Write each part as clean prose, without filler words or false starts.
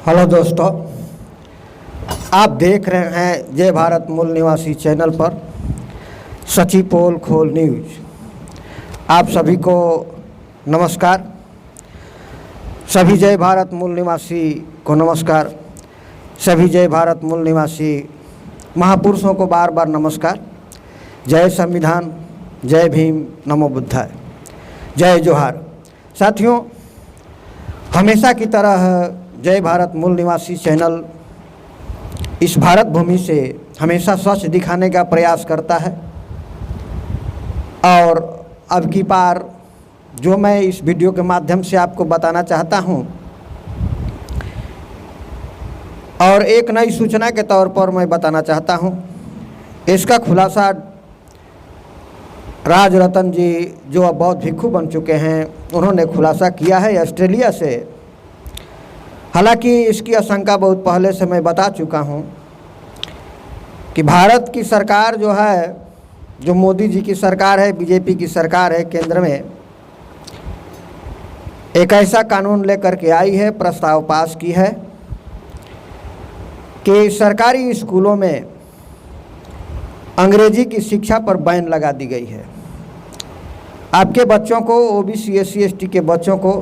Hello दोस्तों, आप देख रहे हैं जय भारत मूल निवासी चैनल पर सची पोल खोल न्यूज। आप सभी को नमस्कार। सभी जय भारत मूल निवासी को नमस्कार। सभी जय भारत मूल निवासी महापुरुषों को बार बार नमस्कार। जय संविधान, जय भीम, नमो बुद्धाय, जय जोहार। साथियों, हमेशा की तरह जय भारत मूल निवासी चैनल इस भारत भूमि से हमेशा सच दिखाने का प्रयास करता है और अब की बार जो मैं इस वीडियो के माध्यम से आपको बताना चाहता हूं और एक नई सूचना के तौर पर मैं बताना चाहता हूं, इसका खुलासा राज रतन जी जो अब बौद्ध भिक्षु बन चुके हैं उन्होंने खुलासा किया है ऑस्ट्रेलिया से। हालांकि इसकी आशंका बहुत पहले से मैं बता चुका हूं कि भारत की सरकार जो है, जो मोदी जी की सरकार है, बीजेपी की सरकार है, केंद्र में एक ऐसा कानून लेकर के आई है, प्रस्ताव पास की है कि सरकारी स्कूलों में अंग्रेजी की शिक्षा पर बैन लगा दी गई है। आपके बच्चों को, ओबीसी एससी एसटी के बच्चों को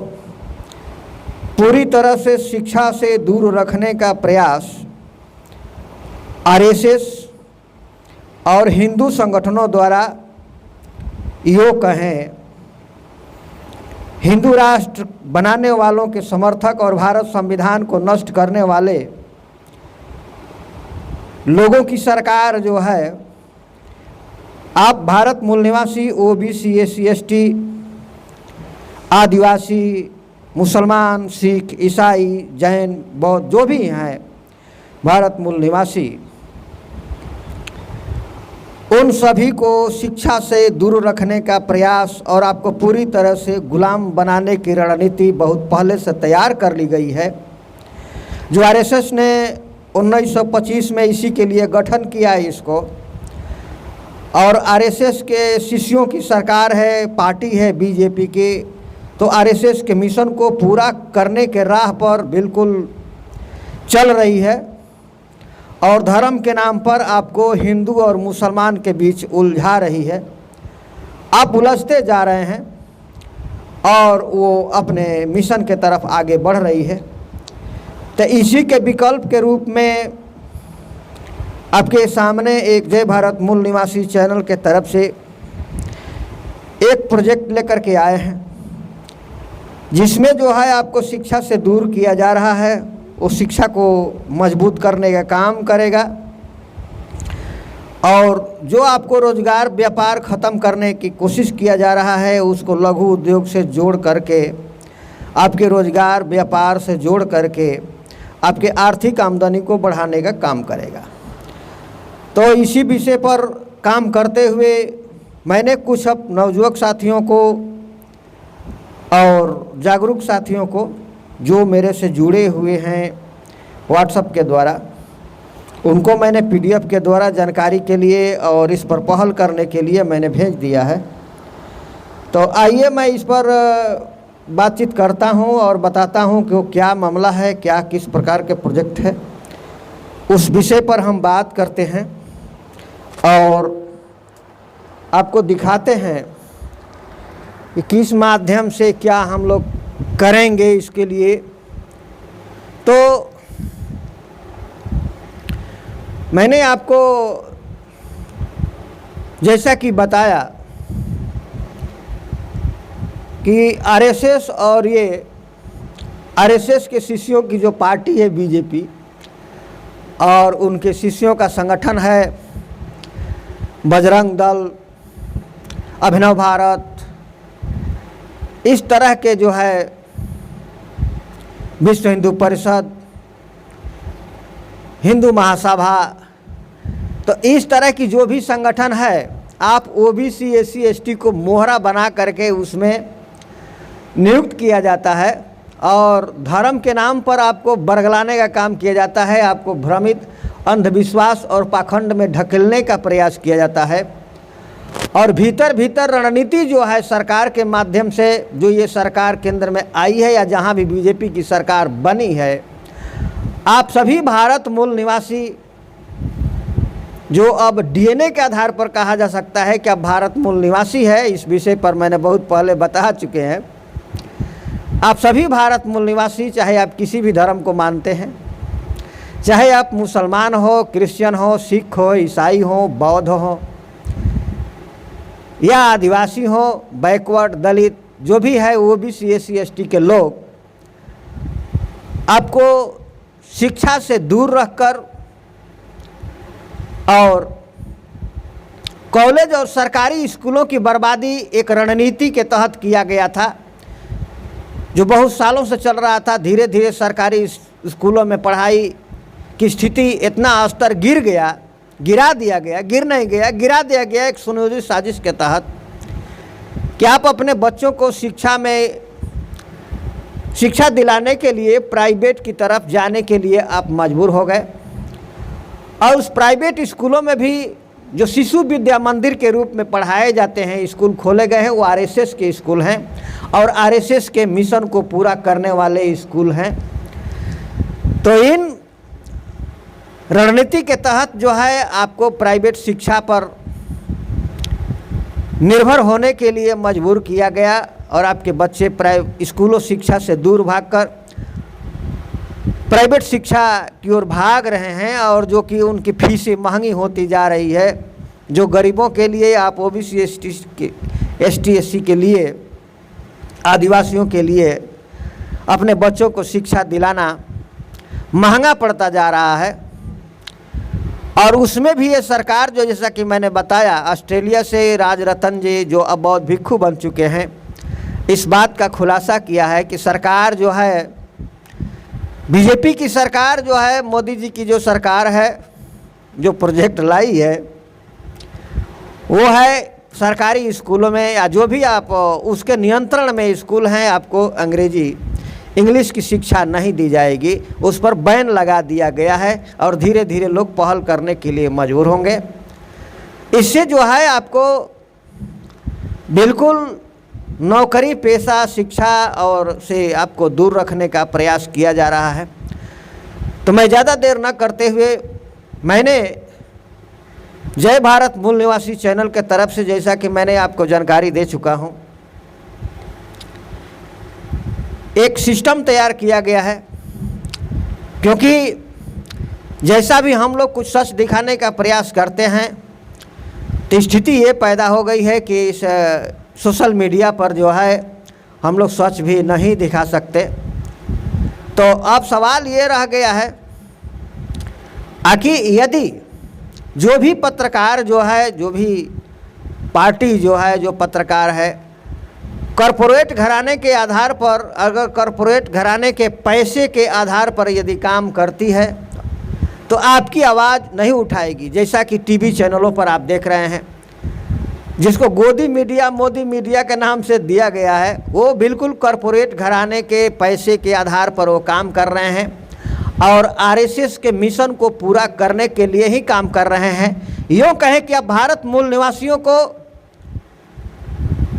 पूरी तरह से शिक्षा से दूर रखने का प्रयास आरएसएस और हिंदू संगठनों द्वारा, यो कहें हिंदू राष्ट्र बनाने वालों के समर्थक और भारत संविधान को नष्ट करने वाले लोगों की सरकार जो है, आप भारत मूल निवासी ओबीसी एससी एसटी, आदिवासी, मुसलमान, सिख, ईसाई, जैन, बौद्ध जो भी हैं भारत मूल निवासी, उन सभी को शिक्षा से दूर रखने का प्रयास और आपको पूरी तरह से गुलाम बनाने की रणनीति बहुत पहले से तैयार कर ली गई है, जो आरएसएस ने 1925 में इसी के लिए गठन किया है इसको। और आरएसएस के शिष्यों की सरकार है, पार्टी है बीजेपी की, तो आरएसएस के मिशन को पूरा करने के राह पर बिल्कुल चल रही है और धर्म के नाम पर आपको हिंदू और मुसलमान के बीच उलझा रही है। आप उलझते जा रहे हैं और वो अपने मिशन के तरफ आगे बढ़ रही है। तो इसी के विकल्प के रूप में आपके सामने एक जय भारत मूल निवासी चैनल के तरफ से एक प्रोजेक्ट लेकर के आए हैं, जिसमें जो है आपको शिक्षा से दूर किया जा रहा है, वो शिक्षा को मजबूत करने का काम करेगा और जो आपको रोजगार व्यापार ख़त्म करने की कोशिश किया जा रहा है उसको लघु उद्योग से जोड़ करके, आपके रोजगार व्यापार से जोड़ करके आपके आर्थिक आमदनी को बढ़ाने का काम करेगा। तो इसी विषय पर काम करते हुए मैंने कुछ अब नवयुवक साथियों को और जागरूक साथियों को जो मेरे से जुड़े हुए हैं व्हाट्सएप के द्वारा, उनको मैंने पीडीएफ के द्वारा जानकारी के लिए और इस पर पहल करने के लिए मैंने भेज दिया है। तो आइए मैं इस पर बातचीत करता हूं और बताता हूं कि वो क्या मामला है, क्या किस प्रकार के प्रोजेक्ट है, उस विषय पर हम बात करते हैं और आपको दिखाते हैं कि किस माध्यम से क्या हम लोग करेंगे इसके लिए। तो मैंने आपको जैसा कि बताया कि आरएसएस और ये आरएसएस के शिष्यों की जो पार्टी है बीजेपी और उनके शिष्यों का संगठन है बजरंग दल, अभिनव भारत, इस तरह के जो है विश्व हिंदू परिषद, हिंदू महासभा, तो इस तरह की जो भी संगठन है, आप ओबीसी एससी एसटी को मोहरा बना करके उसमें नियुक्त किया जाता है और धर्म के नाम पर आपको बरगलाने का काम किया जाता है, आपको भ्रमित, अंधविश्वास और पाखंड में ढकेलने का प्रयास किया जाता है और भीतर भीतर रणनीति जो है सरकार के माध्यम से, जो ये सरकार केंद्र में आई है या जहाँ भी बीजेपी की सरकार बनी है, आप सभी भारत मूल निवासी, जो अब डीएनए के आधार पर कहा जा सकता है कि आप भारत मूल निवासी है, इस विषय पर मैंने बहुत पहले बता चुके हैं। आप सभी भारत मूल निवासी, चाहे आप किसी भी धर्म को मानते हैं, चाहे आप मुसलमान हो, क्रिश्चियन हो, सिख हो, ईसाई हो, बौद्ध हो या आदिवासी हो, बैकवर्ड, दलित, जो भी है, ओबीसी, एससी, एसटी के लोग, आपको शिक्षा से दूर रखकर और कॉलेज और सरकारी स्कूलों की बर्बादी एक रणनीति के तहत किया गया था, जो बहुत सालों से चल रहा था। धीरे धीरे सरकारी स्कूलों में पढ़ाई की स्थिति इतना स्तर गिरा दिया गया एक सुनियोजित साजिश के तहत कि आप अपने बच्चों को शिक्षा दिलाने के लिए प्राइवेट की तरफ जाने के लिए आप मजबूर हो गए। और उस प्राइवेट स्कूलों में भी जो शिशु विद्या मंदिर के रूप में पढ़ाए जाते हैं, स्कूल खोले गए हैं, वो आरएसएस के स्कूल हैं और आरएसएस के मिशन को पूरा करने वाले स्कूल हैं। तो इन रणनीति के तहत जो है आपको प्राइवेट शिक्षा पर निर्भर होने के लिए मजबूर किया गया और आपके बच्चे स्कूलों शिक्षा से दूर भागकर प्राइवेट शिक्षा की ओर भाग रहे हैं, और जो कि उनकी फीसें महंगी होती जा रही है। जो गरीबों के लिए, आप ओबीसी, एसटी, एससी के लिए, आदिवासियों के लिए अपने बच्चों को शिक्षा दिलाना महंगा पड़ता जा रहा है। और उसमें भी ये सरकार, जो जैसा कि मैंने बताया, ऑस्ट्रेलिया से राजरतन जी, जो अब बौद्ध भिक्षु बन चुके हैं, इस बात का खुलासा किया है कि सरकार जो है, बीजेपी की सरकार जो है, मोदी जी की जो सरकार है, जो प्रोजेक्ट लाई है, वो है सरकारी स्कूलों में या जो भी आप उसके नियंत्रण में स्कूल हैं, आपको इंग्लिश की शिक्षा नहीं दी जाएगी। उस पर बैन लगा दिया गया है और धीरे धीरे लोग पहल करने के लिए मजबूर होंगे। इससे जो है आपको बिल्कुल नौकरी पेशा शिक्षा और से आपको दूर रखने का प्रयास किया जा रहा है। तो मैं ज़्यादा देर न करते हुए, मैंने जय भारत मूल निवासी चैनल के तरफ से, जैसा कि मैंने आपको जानकारी दे चुका हूँ, एक सिस्टम तैयार किया गया है। क्योंकि जैसा भी हम लोग कुछ सच दिखाने का प्रयास करते हैं, तो स्थिति ये पैदा हो गई है कि इस सोशल मीडिया पर जो है हम लोग सच भी नहीं दिखा सकते। तो अब सवाल ये रह गया है कि यदि जो भी पत्रकार जो है, जो भी पार्टी जो है, जो पत्रकार है, कॉरपोरेट घराने के आधार पर, अगर कॉरपोरेट घराने के पैसे के आधार पर यदि काम करती है, तो आपकी आवाज़ नहीं उठाएगी। जैसा कि टीवी चैनलों पर आप देख रहे हैं, जिसको गोदी मीडिया, मोदी मीडिया के नाम से दिया गया है, वो बिल्कुल कॉरपोरेट घराने के पैसे के आधार पर वो काम कर रहे हैं और आरएसएस के मिशन को पूरा करने के लिए ही काम कर रहे हैं। यूँ कहें कि अब भारत मूल निवासियों को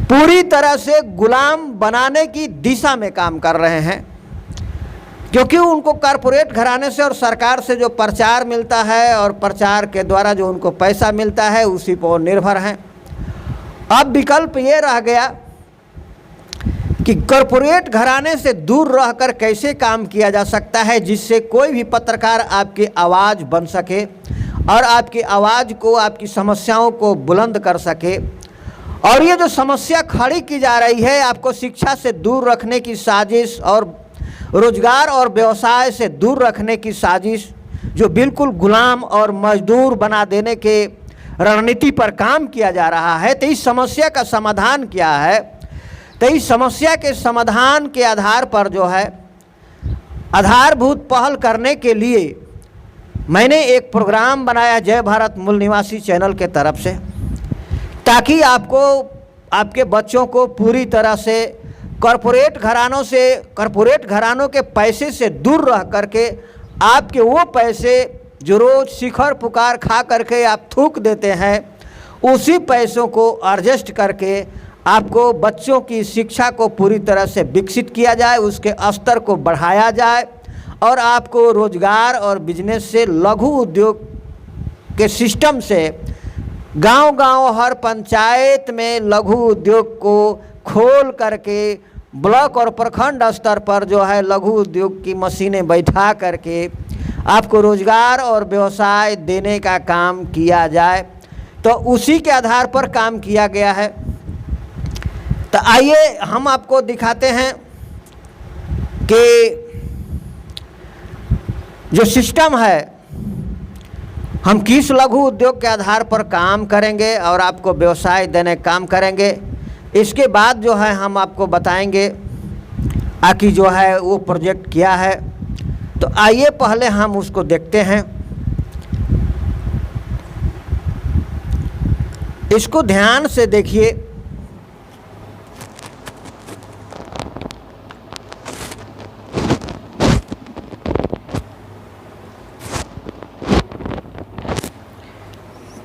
पूरी तरह से गुलाम बनाने की दिशा में काम कर रहे हैं, क्योंकि उनको कॉरपोरेट घराने से और सरकार से जो प्रचार मिलता है और प्रचार के द्वारा जो उनको पैसा मिलता है, उसी पर निर्भर हैं। अब विकल्प ये रह गया कि कॉरपोरेट घराने से दूर रहकर कैसे काम किया जा सकता है, जिससे कोई भी पत्रकार आपकी आवाज़ बन सके और आपकी आवाज़ को, आपकी समस्याओं को बुलंद कर सके। और ये जो समस्या खड़ी की जा रही है, आपको शिक्षा से दूर रखने की साजिश और रोजगार और व्यवसाय से दूर रखने की साजिश, जो बिल्कुल गुलाम और मजदूर बना देने के रणनीति पर काम किया जा रहा है। तो इस समस्या का समाधान क्या है? तो इस समस्या के समाधान के आधार पर जो है आधारभूत पहल करने के लिए मैंने एक प्रोग्राम बनाया जय भारत मूल निवासी चैनल के तरफ से, ताकि आपको, आपके बच्चों को पूरी तरह से कॉरपोरेट घरानों के पैसे से दूर रह करके, आपके वो पैसे जो रोज़ शिखर पुकार खा करके आप थूक देते हैं, उसी पैसों को एडजस्ट करके आपको बच्चों की शिक्षा को पूरी तरह से विकसित किया जाए, उसके स्तर को बढ़ाया जाए और आपको रोजगार और बिजनेस से, लघु उद्योग के सिस्टम से गांव-गांव हर पंचायत में लघु उद्योग को खोल करके ब्लॉक और प्रखंड स्तर पर जो है लघु उद्योग की मशीनें बैठा करके आपको रोजगार और व्यवसाय देने का काम किया जाए। तो उसी के आधार पर काम किया गया है। तो आइए हम आपको दिखाते हैं कि जो सिस्टम है, हम किस लघु उद्योग के आधार पर काम करेंगे और आपको व्यवसाय देने का काम करेंगे। इसके बाद जो है हम आपको बताएंगे कि जो है वो प्रोजेक्ट क्या है। तो आइए पहले हम उसको देखते हैं। इसको ध्यान से देखिए।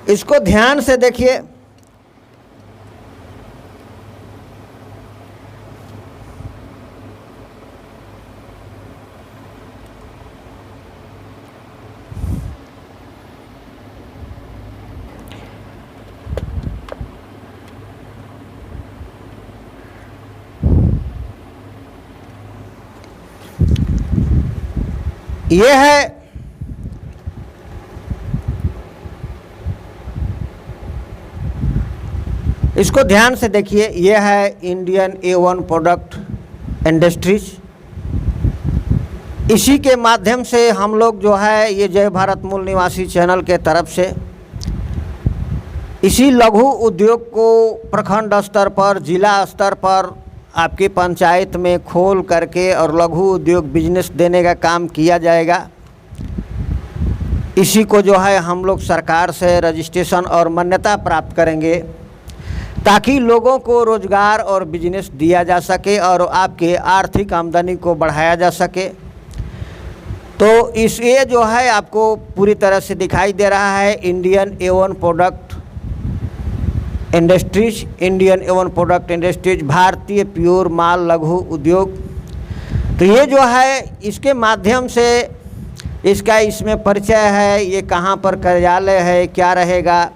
इसको ध्यान से देखिए। ये है इसको ध्यान से देखिए। ये है इंडियन A1 प्रोडक्ट इंडस्ट्रीज। इसी के माध्यम से हम लोग जो है ये जय भारत मूल निवासी चैनल के तरफ से इसी लघु उद्योग को प्रखंड स्तर पर, जिला स्तर पर, आपकी पंचायत में खोल करके और लघु उद्योग बिजनेस देने का काम किया जाएगा। इसी को जो है हम लोग सरकार से रजिस्ट्रेशन और मान्यता प्राप्त करेंगे ताकि लोगों को रोजगार और बिजनेस दिया जा सके और आपके आर्थिक आमदनी को बढ़ाया जा सके। तो ये जो है आपको पूरी तरह से दिखाई दे रहा है Indian A1 product industries. Indian A1 product industries भारतीय प्योर माल लघु उद्योग। तो ये जो है इसके माध्यम से इसका इसमें परिचय है, ये कहाँ पर कार्यालय है, क्या रहेगा,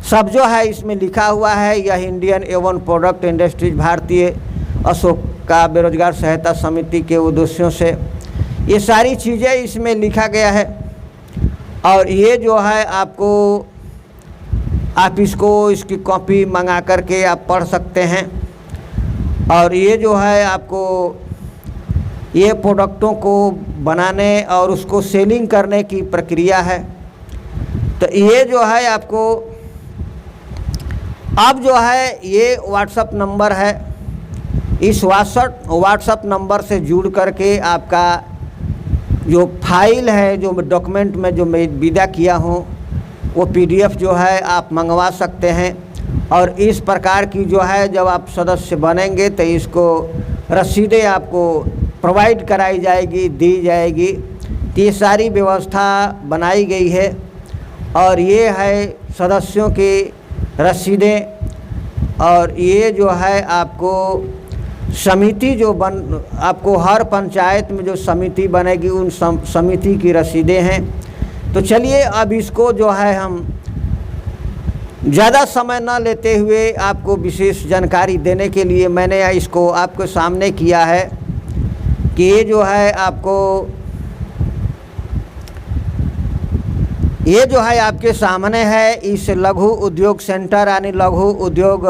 सब जो है इसमें लिखा हुआ है। यह इंडियन A1 प्रोडक्ट इंडस्ट्रीज भारतीय अशोक का बेरोजगार सहायता समिति के उद्देश्यों से ये सारी चीज़ें इसमें लिखा गया है। और ये जो है आपको आप इसकी कॉपी मंगा करके आप पढ़ सकते हैं। और ये जो है आपको ये प्रोडक्टों को बनाने और उसको सेलिंग करने की प्रक्रिया है। तो ये जो है आपको अब जो है ये व्हाट्सएप नंबर है। इस व्हाट्सएप नंबर से जुड़ करके आपका जो फाइल है, जो डॉक्यूमेंट में जो मैं विदा किया हूँ, वो PDF जो है आप मंगवा सकते हैं। और इस प्रकार की जो है जब आप सदस्य बनेंगे तो इसको रसीदें आपको प्रोवाइड कराई जाएगी, दी जाएगी। तो ये सारी व्यवस्था बनाई गई है। और ये है सदस्यों की रसीदें। और ये जो है आपको समिति जो आपको हर पंचायत में जो समिति बनेगी उन समिति की रसीदें हैं। तो चलिए अब इसको जो है हम ज़्यादा समय न लेते हुए आपको विशेष जानकारी देने के लिए मैंने इसको आपके सामने किया है कि ये जो है आपके सामने है। इस लघु उद्योग सेंटर यानी लघु उद्योग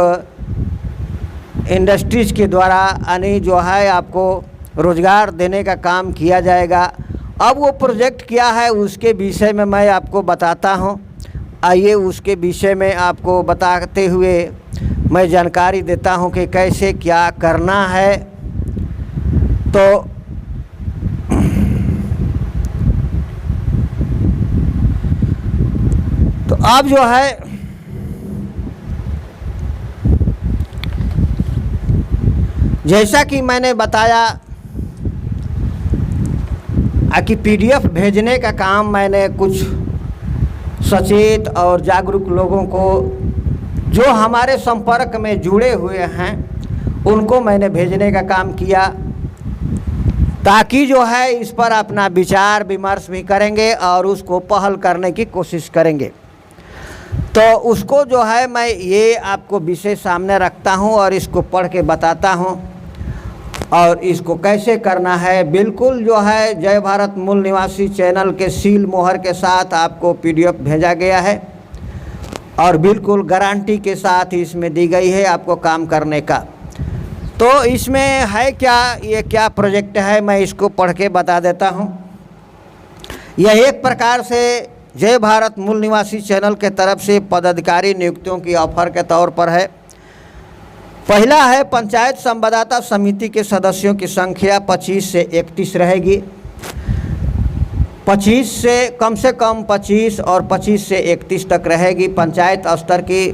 इंडस्ट्रीज के द्वारा यानी जो है आपको रोज़गार देने का काम किया जाएगा। अब वो प्रोजेक्ट क्या है उसके विषय में मैं आपको बताता हूँ। आइए उसके विषय में आपको बताते हुए मैं जानकारी देता हूँ कि कैसे क्या करना है। तो अब जो है जैसा कि मैंने बताया कि PDF भेजने का काम मैंने कुछ सचेत और जागरूक लोगों को जो हमारे संपर्क में जुड़े हुए हैं उनको मैंने भेजने का काम किया। ताकि जो है इस पर अपना विचार विमर्श भी करेंगे और उसको पहल करने की कोशिश करेंगे। तो उसको जो है मैं ये आपको विषय सामने रखता हूँ और इसको पढ़ के बताता हूँ और इसको कैसे करना है। बिल्कुल जो है जय भारत मूल निवासी चैनल के सील मोहर के साथ आपको PDF भेजा गया है और बिल्कुल गारंटी के साथ इसमें दी गई है आपको काम करने का। तो इसमें है क्या, ये क्या प्रोजेक्ट है, मैं इसको पढ़ के बता देता हूँ। यह एक प्रकार से जय भारत मूल निवासी चैनल के तरफ से पदाधिकारी नियुक्तियों की ऑफर के तौर पर है। पहला है, पंचायत संवाददाता समिति के सदस्यों की संख्या 25 से 31 रहेगी। 25 से कम 25 और 25 से 31 तक रहेगी पंचायत स्तर की।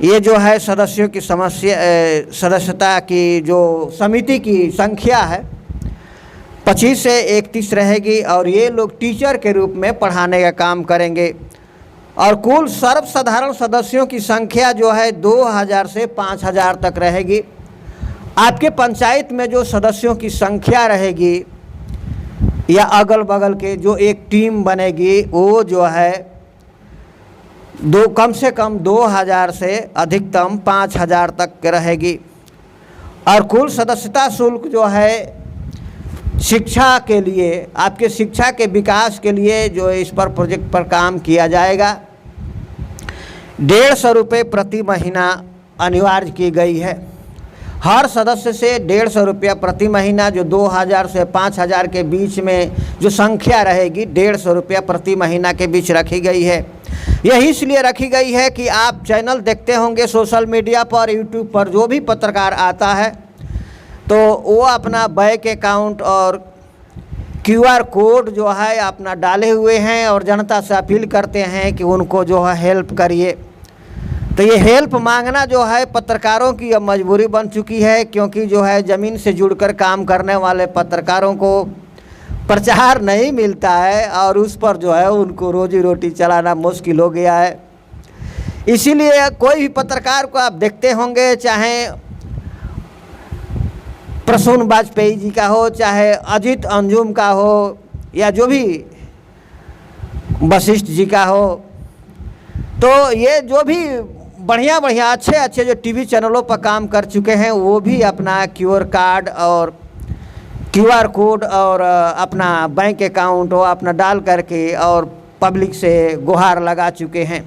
ये जो है सदस्यों की सदस्यता की जो समिति की संख्या है 25 से 31 रहेगी और ये लोग टीचर के रूप में पढ़ाने का काम करेंगे। और कुल सर्वसाधारण सदस्यों की संख्या जो है 2000 से 5000 तक रहेगी। आपके पंचायत में जो सदस्यों की संख्या रहेगी या अगल बगल के जो एक टीम बनेगी वो जो है कम से कम 2000 से अधिकतम 5000 तक रहेगी। और कुल सदस्यता शुल्क जो है शिक्षा के लिए, आपके शिक्षा के विकास के लिए जो इस पर प्रोजेक्ट पर काम किया जाएगा, 150 रुपये प्रति महीना अनिवार्य की गई है। हर सदस्य से 150 रुपया प्रति महीना, जो 2000 से 5000 के बीच में जो संख्या रहेगी 150 रुपया प्रति महीना के बीच रखी गई है। यह इसलिए रखी गई है कि आप चैनल देखते होंगे सोशल मीडिया पर, यूट्यूब पर, जो भी पत्रकार आता है तो वो अपना बैंक अकाउंट और QR कोड जो है अपना डाले हुए हैं और जनता से अपील करते हैं कि उनको जो है हेल्प करिए। तो ये हेल्प मांगना जो है पत्रकारों की अब मजबूरी बन चुकी है, क्योंकि जो है ज़मीन से जुड़कर काम करने वाले पत्रकारों को प्रचार नहीं मिलता है और उस पर जो है उनको रोजी रोटी चलाना मुश्किल हो गया है। इसीलिए कोई भी पत्रकार को आप देखते होंगे, चाहे प्रसून वाजपेयी जी का हो, चाहे अजीत अंजुम का हो, या जो भी वशिष्ठ जी का हो, तो ये जो भी बढ़िया बढ़िया अच्छे जो टीवी चैनलों पर काम कर चुके हैं वो भी अपना QR कोड और अपना बैंक अकाउंट वो अपना डाल करके और पब्लिक से गुहार लगा चुके हैं।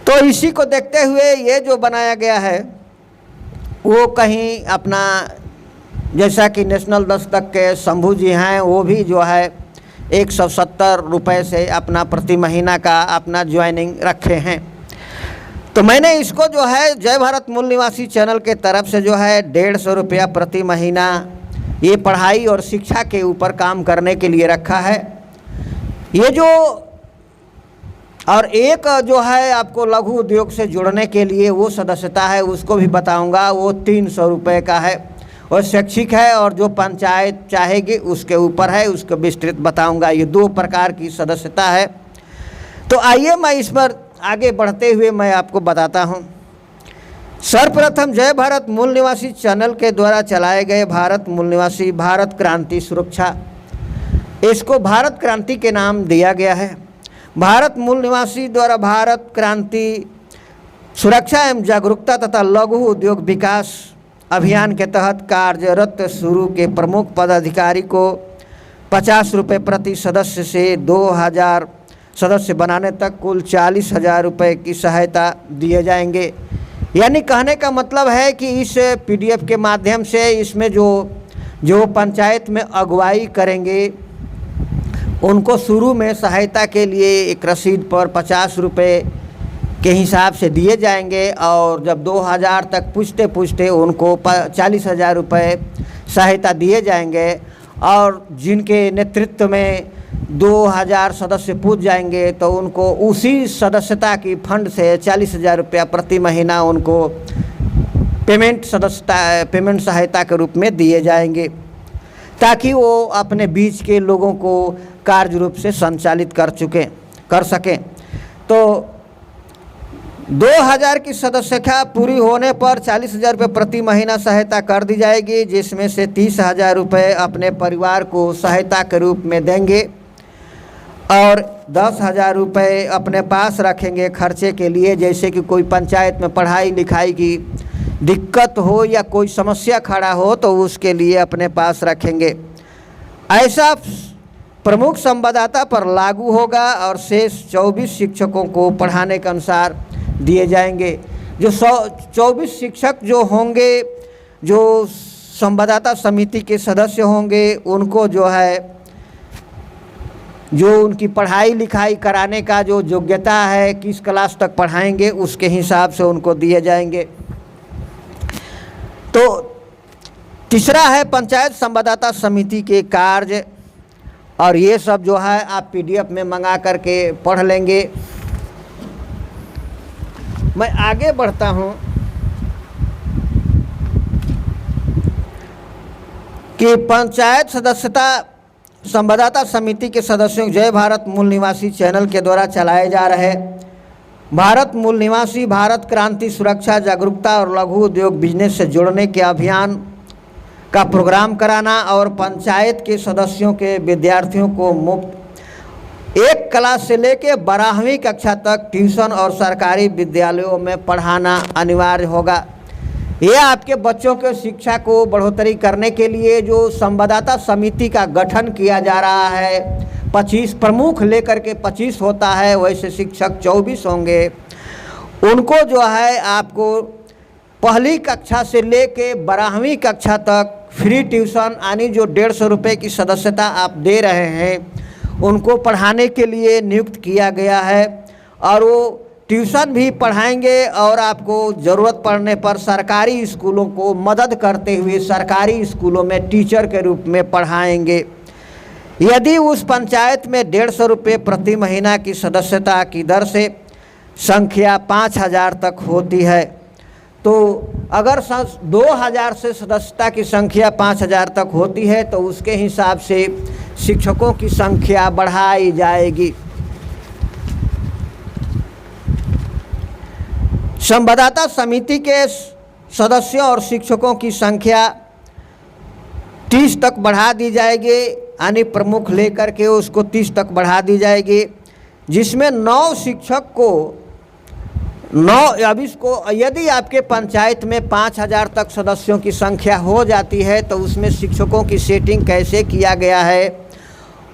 तो इसी को देखते हुए ये जो बनाया गया है वो कहीं अपना, जैसा कि नेशनल दस्तक के शंभू जी हैं, वो भी जो है 170 रुपये से अपना प्रति महीना का अपना ज्वाइनिंग रखे हैं। तो मैंने इसको जो है जय भारत मूल निवासी चैनल के तरफ से जो है 150 रुपया प्रति महीना ये पढ़ाई और शिक्षा के ऊपर काम करने के लिए रखा है। ये जो और एक जो है आपको लघु उद्योग से जुड़ने के लिए वो सदस्यता है, उसको भी बताऊंगा, वो 300 रुपये का है और शैक्षिक है, और जो पंचायत चाहेगी उसके ऊपर है, उसको विस्तृत बताऊंगा। ये 2 प्रकार की सदस्यता है। तो आइए मैं इस पर आगे बढ़ते हुए मैं आपको बताता हूं। सर्वप्रथम जय भारत मूल निवासी चैनल के द्वारा चलाए गए भारत मूल निवासी भारत क्रांति सुरक्षा, इसको भारत क्रांति के नाम दिया गया है। भारत मूल निवासी द्वारा भारत क्रांति सुरक्षा एवं जागरूकता तथा लघु उद्योग विकास अभियान के तहत कार्यरत शुरू के प्रमुख पदाधिकारी को 50 रुपये प्रति सदस्य से 2000 सदस्य बनाने तक कुल 40,000 रुपये की सहायता दिए जाएंगे। यानी कहने का मतलब है कि इस PDF के माध्यम से इसमें जो पंचायत में अगुवाई करेंगे उनको शुरू में सहायता के लिए एक रसीद पर 50 रुपये के हिसाब से दिए जाएंगे, और जब 2000 तक पूछते उनको 40,000 रुपये सहायता दिए जाएंगे, और जिनके नेतृत्व में 2000 सदस्य पूछ जाएंगे तो उनको उसी सदस्यता की फंड से 40,000 रुपया प्रति महीना उनको पेमेंट सहायता के रूप में दिए जाएंगे, ताकि वो अपने बीच के लोगों को कार्य रूप से संचालित कर सकें। तो 2000 की सदस्यता पूरी होने पर 40,000 रुपये प्रति महीना सहायता कर दी जाएगी, जिसमें से 30,000 रुपये अपने परिवार को सहायता के रूप में देंगे और 10,000 रुपये अपने पास रखेंगे खर्चे के लिए, जैसे कि कोई पंचायत में पढ़ाई लिखाई की दिक्कत हो या कोई समस्या खड़ा हो तो उसके लिए अपने पास रखेंगे। ऐसा प्रमुख संवाददाता पर लागू होगा और शेष 24 शिक्षकों को पढ़ाने के अनुसार दिए जाएंगे। जो 24 शिक्षक जो होंगे, जो संवाददाता समिति के सदस्य होंगे, उनको जो है जो उनकी पढ़ाई लिखाई कराने का जो योग्यता है, किस क्लास तक पढ़ाएंगे उसके हिसाब से उनको दिए जाएंगे। तो तीसरा है पंचायत संवाददाता समिति के कार्य, और ये सब जो है आप PDF में मंगा करके पढ़ लेंगे। मैं आगे बढ़ता हूँ कि पंचायत सदस्यता संवाददाता समिति के सदस्यों जय भारत मूल निवासी चैनल के द्वारा चलाए जा रहे भारत मूल निवासी भारत क्रांति सुरक्षा जागरूकता और लघु उद्योग बिजनेस से जुड़ने के अभियान का प्रोग्राम कराना और पंचायत के सदस्यों के विद्यार्थियों को मुफ्त 1 क्लास से लेकर 12वीं कक्षा तक ट्यूशन और सरकारी विद्यालयों में पढ़ाना अनिवार्य होगा। यह आपके बच्चों के शिक्षा को बढ़ोतरी करने के लिए जो संवाददाता समिति का गठन किया जा रहा है, 25 प्रमुख लेकर के 25 होता है, वैसे शिक्षक 24 होंगे। उनको जो है आपको पहली कक्षा से लेके 12वीं कक्षा तक फ्री ट्यूशन यानी जो 150 रुपये की सदस्यता आप दे रहे हैं उनको पढ़ाने के लिए नियुक्त किया गया है, और वो ट्यूशन भी पढ़ाएंगे और आपको ज़रूरत पड़ने पर सरकारी स्कूलों को मदद करते हुए सरकारी स्कूलों में टीचर के रूप में पढ़ाएंगे। यदि उस पंचायत में 150 रुपये प्रति महीना की सदस्यता की दर से संख्या 5,000 तक होती है, तो अगर 2,000 से सदस्यता की संख्या 5,000 तक होती है तो उसके हिसाब से शिक्षकों की संख्या बढ़ाई जाएगी। संवाददाता समिति के सदस्यों और शिक्षकों की संख्या 30 तक बढ़ा दी जाएगी, यानी प्रमुख लेकर के उसको 30 तक बढ़ा दी जाएगी, जिसमें 9 शिक्षक को अब इसको यदि आपके पंचायत में 5,000 तक सदस्यों की संख्या हो जाती है तो उसमें शिक्षकों की सेटिंग कैसे किया गया है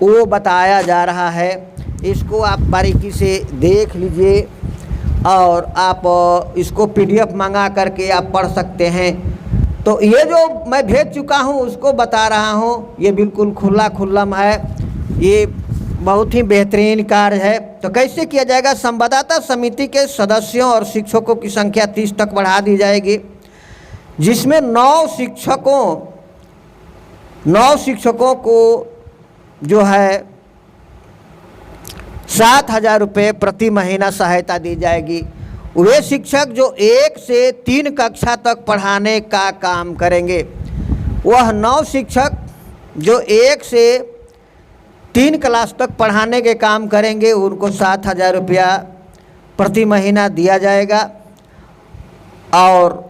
वो बताया जा रहा है। इसको आप बारीकी से देख लीजिए और आप इसको PDF मंगा करके आप पढ़ सकते हैं। तो ये जो मैं भेज चुका हूँ उसको बता रहा हूँ, ये बिल्कुल खुल्लम है, ये बहुत ही बेहतरीन कार्य है। तो कैसे किया जाएगा? संवाददाता समिति के सदस्यों और शिक्षकों की संख्या 30 तक बढ़ा दी जाएगी, जिसमें 9 शिक्षकों को जो है 7,000 रुपये प्रति महीना सहायता दी जाएगी। वे शिक्षक जो 1 से 3 कक्षा तक पढ़ाने का काम करेंगे, वह 9 शिक्षक जो 1 से 3 क्लास तक पढ़ाने के काम करेंगे, उनको 7,000 रुपया प्रति महीना दिया जाएगा, और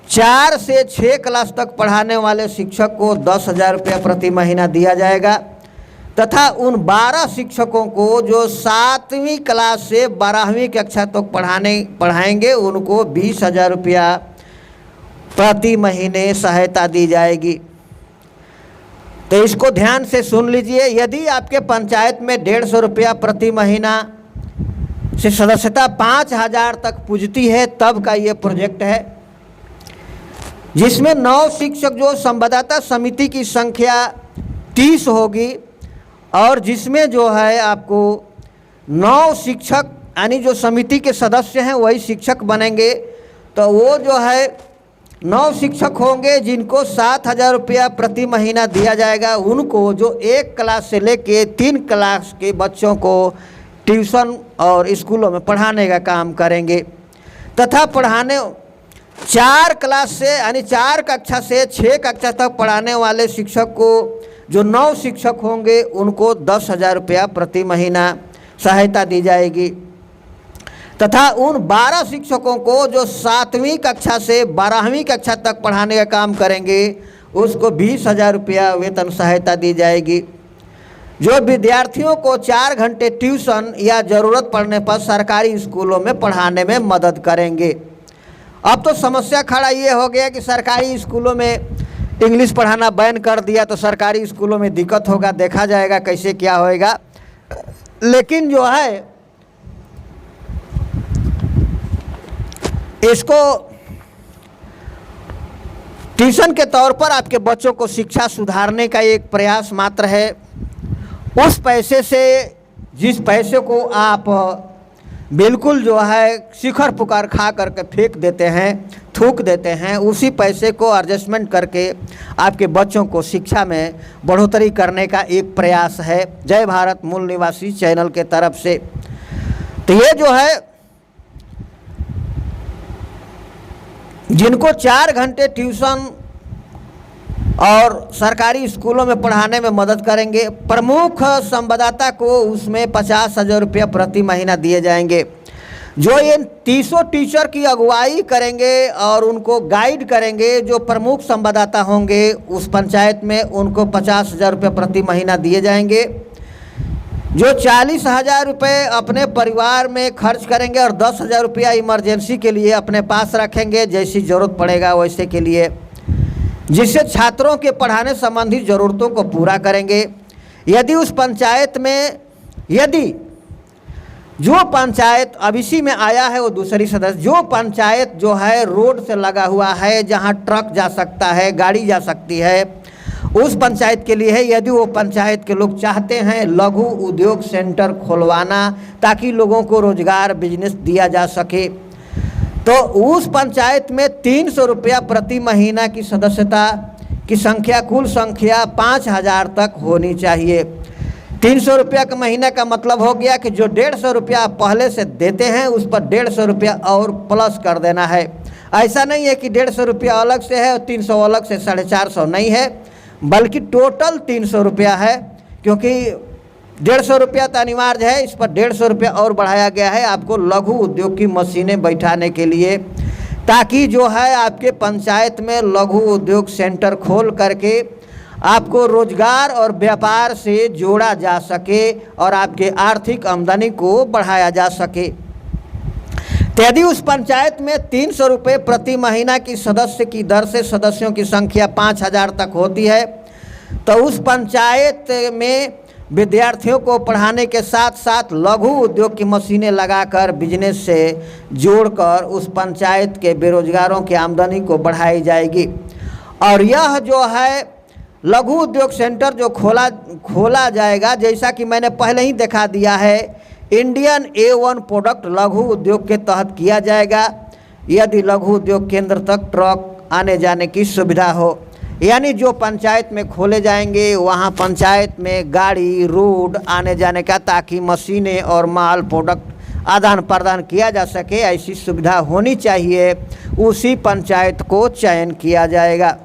4 से 6 क्लास तक पढ़ाने वाले शिक्षक को 10,000 रुपया प्रति महीना दिया जाएगा, तथा उन 12 शिक्षकों को जो 7वीं क्लास से 12वीं कक्षा तक पढ़ाएंगे उनको 20,000 रुपया प्रति महीने सहायता दी जाएगी। तो इसको ध्यान से सुन लीजिए। यदि आपके पंचायत में 150 रुपया प्रति महीना से सदस्यता 5,000 तक पुजती है तब का ये प्रोजेक्ट है, जिसमें 9 शिक्षक जो संवाददाता समिति की संख्या 30 होगी, और जिसमें जो है आपको 9 शिक्षक यानी जो समिति के सदस्य हैं वही शिक्षक बनेंगे। तो वो जो है 9 शिक्षक होंगे जिनको 7,000 रुपया प्रति महीना दिया जाएगा। उनको जो 1 क्लास से लेके 3 क्लास के बच्चों को ट्यूशन और स्कूलों में पढ़ाने का काम करेंगे, तथा पढ़ाने 4 क्लास से यानी 4 कक्षा से 6 कक्षा तक पढ़ाने वाले शिक्षक को जो 9 शिक्षक होंगे उनको 10,000 रुपया प्रति महीना सहायता दी जाएगी, तथा उन 12 शिक्षकों को जो 7वीं कक्षा से 12वीं कक्षा तक पढ़ाने का काम करेंगे उसको 20,000 रुपया वेतन सहायता दी जाएगी। जो विद्यार्थियों को 4 घंटे ट्यूशन या ज़रूरत पड़ने पर सरकारी स्कूलों में पढ़ाने में मदद करेंगे। अब तो समस्या खड़ा ये हो गया कि सरकारी स्कूलों में इंग्लिश पढ़ाना बैन कर दिया तो सरकारी स्कूलों में दिक्कत होगा, देखा जाएगा कैसे क्या होएगा। लेकिन जो है इसको ट्यूशन के तौर पर आपके बच्चों को शिक्षा सुधारने का एक प्रयास मात्र है। उस पैसे से, जिस पैसे को आप बिल्कुल जो है शिखर पुकार खा करके फेंक देते हैं, थूक देते हैं, उसी पैसे को एडजस्टमेंट करके आपके बच्चों को शिक्षा में बढ़ोतरी करने का एक प्रयास है जय भारत मूल निवासी चैनल के तरफ से। तो ये जो है जिनको 4 घंटे ट्यूशन और सरकारी स्कूलों में पढ़ाने में मदद करेंगे, प्रमुख संवाददाता को उसमें 50,000 रुपया प्रति महीना दिए जाएंगे। जो ये 300 टीचर की अगुवाई करेंगे और उनको गाइड करेंगे, जो प्रमुख संवाददाता होंगे उस पंचायत में, उनको 50,000 रुपये प्रति महीना दिए जाएंगे। जो 40,000 रुपये अपने परिवार में खर्च करेंगे और 10,000 रुपया इमरजेंसी के लिए अपने पास रखेंगे, जैसी ज़रूरत पड़ेगा वैसे के लिए, जिससे छात्रों के पढ़ाने संबंधी ज़रूरतों को पूरा करेंगे। यदि उस पंचायत में, यदि जो पंचायत अब इसी में आया है वो दूसरी सदस्य, जो पंचायत जो है रोड से लगा हुआ है, जहाँ ट्रक जा सकता है, गाड़ी जा सकती है, उस पंचायत के लिए है। यदि वो पंचायत के लोग चाहते हैं लघु उद्योग सेंटर खुलवाना ताकि लोगों को रोजगार, बिजनेस दिया जा सके, तो उस पंचायत में 300 रुपया प्रति महीना की सदस्यता की संख्या, कुल संख्या 5,000 तक होनी चाहिए। 300 रुपया का महीना का मतलब हो गया कि जो 150 रुपया पहले से देते हैं उस पर 150 रुपया और प्लस कर देना है। ऐसा नहीं है कि 150 रुपया अलग से है और 300 अलग से, 450 नहीं है, बल्कि टोटल 300 रुपया है, क्योंकि 150 रुपया तो अनिवार्य है, इस पर 150 रुपया और बढ़ाया गया है आपको लघु उद्योग की मशीनें बैठाने के लिए, ताकि जो है आपके पंचायत में लघु उद्योग सेंटर खोल करके आपको रोजगार और व्यापार से जोड़ा जा सके और आपके आर्थिक आमदनी को बढ़ाया जा सके। तो यदि उस पंचायत में 300 रुपये प्रति महीना की सदस्य की दर से सदस्यों की संख्या 5,000 तक होती है, तो उस पंचायत में विद्यार्थियों को पढ़ाने के साथ साथ लघु उद्योग की मशीनें लगाकर बिजनेस से जोड़कर उस पंचायत के बेरोजगारों की आमदनी को बढ़ाई जाएगी। और यह जो है लघु उद्योग सेंटर जो खोला जाएगा, जैसा कि मैंने पहले ही दिखा दिया है, इंडियन A1 प्रोडक्ट लघु उद्योग के तहत किया जाएगा। यदि लघु उद्योग केंद्र तक ट्रक आने जाने की सुविधा हो, यानी जो पंचायत में खोले जाएंगे वहाँ पंचायत में गाड़ी, रोड आने जाने का, ताकि मशीनें और माल प्रोडक्ट आदान प्रदान किया जा सके, ऐसी सुविधा होनी चाहिए, उसी पंचायत को चयन किया जाएगा।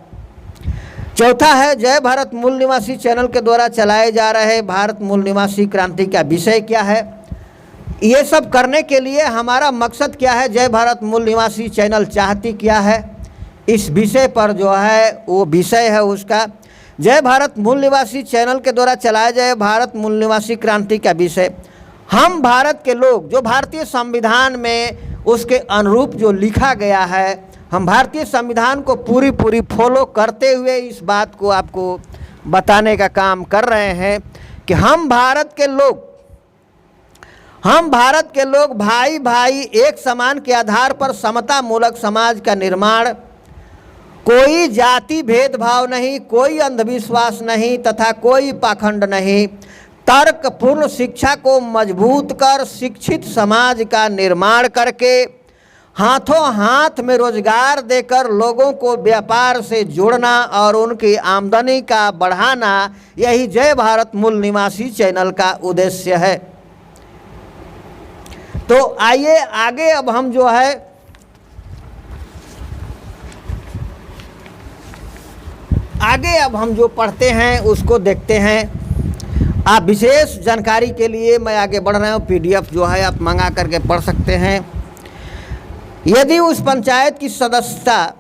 चौथा है जय भारत मूल निवासी चैनल के द्वारा चलाए जा रहे भारत मूल निवासी क्रांति का विषय क्या है। ये सब करने के लिए हमारा मकसद क्या है, जय भारत मूल निवासी चैनल चाहती क्या है, इस विषय पर जो है वो विषय है उसका। जय भारत मूल निवासी चैनल के द्वारा चलाया जाए भारत मूल निवासी क्रांति का विषय, हम भारत के लोग, जो भारतीय संविधान में उसके अनुरूप जो लिखा गया है, हम भारतीय संविधान को पूरी फॉलो करते हुए इस बात को आपको बताने का काम कर रहे हैं कि हम भारत के लोग भाई भाई एक समान के आधार पर समता मूलक समाज का निर्माण, कोई जाति भेदभाव नहीं, कोई अंधविश्वास नहीं तथा कोई पाखंड नहीं, तर्कपूर्ण शिक्षा को मजबूत कर शिक्षित समाज का निर्माण करके हाथों हाथ में रोजगार देकर लोगों को व्यापार से जोड़ना और उनकी आमदनी का बढ़ाना, यही जय भारत मूल निवासी चैनल का उद्देश्य है। तो आइए आगे अब हम जो है जो पढ़ते हैं उसको देखते हैं। आप विशेष जानकारी के लिए मैं आगे बढ़ रहा हूँ। PDF जो है आप मंगा करके पढ़ सकते हैं। यदि उस पंचायत की सदस्यता,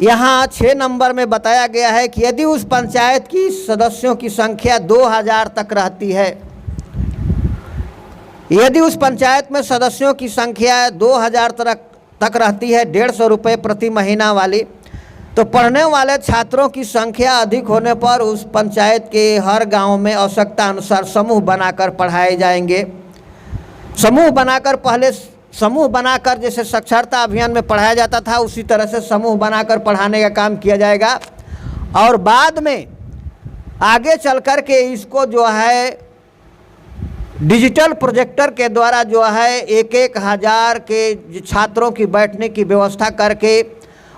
यहाँ 6 नंबर में बताया गया है कि यदि उस पंचायत की सदस्यों की संख्या 2000 तक रहती है, यदि उस पंचायत में सदस्यों की संख्या 2000 तक रहती है 150 रुपये प्रति महीना वाली, तो पढ़ने वाले छात्रों की संख्या अधिक होने पर उस पंचायत के हर गांव में आवश्यकता अनुसार समूह बनाकर पढ़ाए जाएंगे। समूह बनाकर जैसे साक्षरता अभियान में पढ़ाया जाता था, उसी तरह से समूह बनाकर पढ़ाने का काम किया जाएगा। और बाद में आगे चल कर के इसको जो है डिजिटल प्रोजेक्टर के द्वारा जो है 1,000 के छात्रों की बैठने की व्यवस्था करके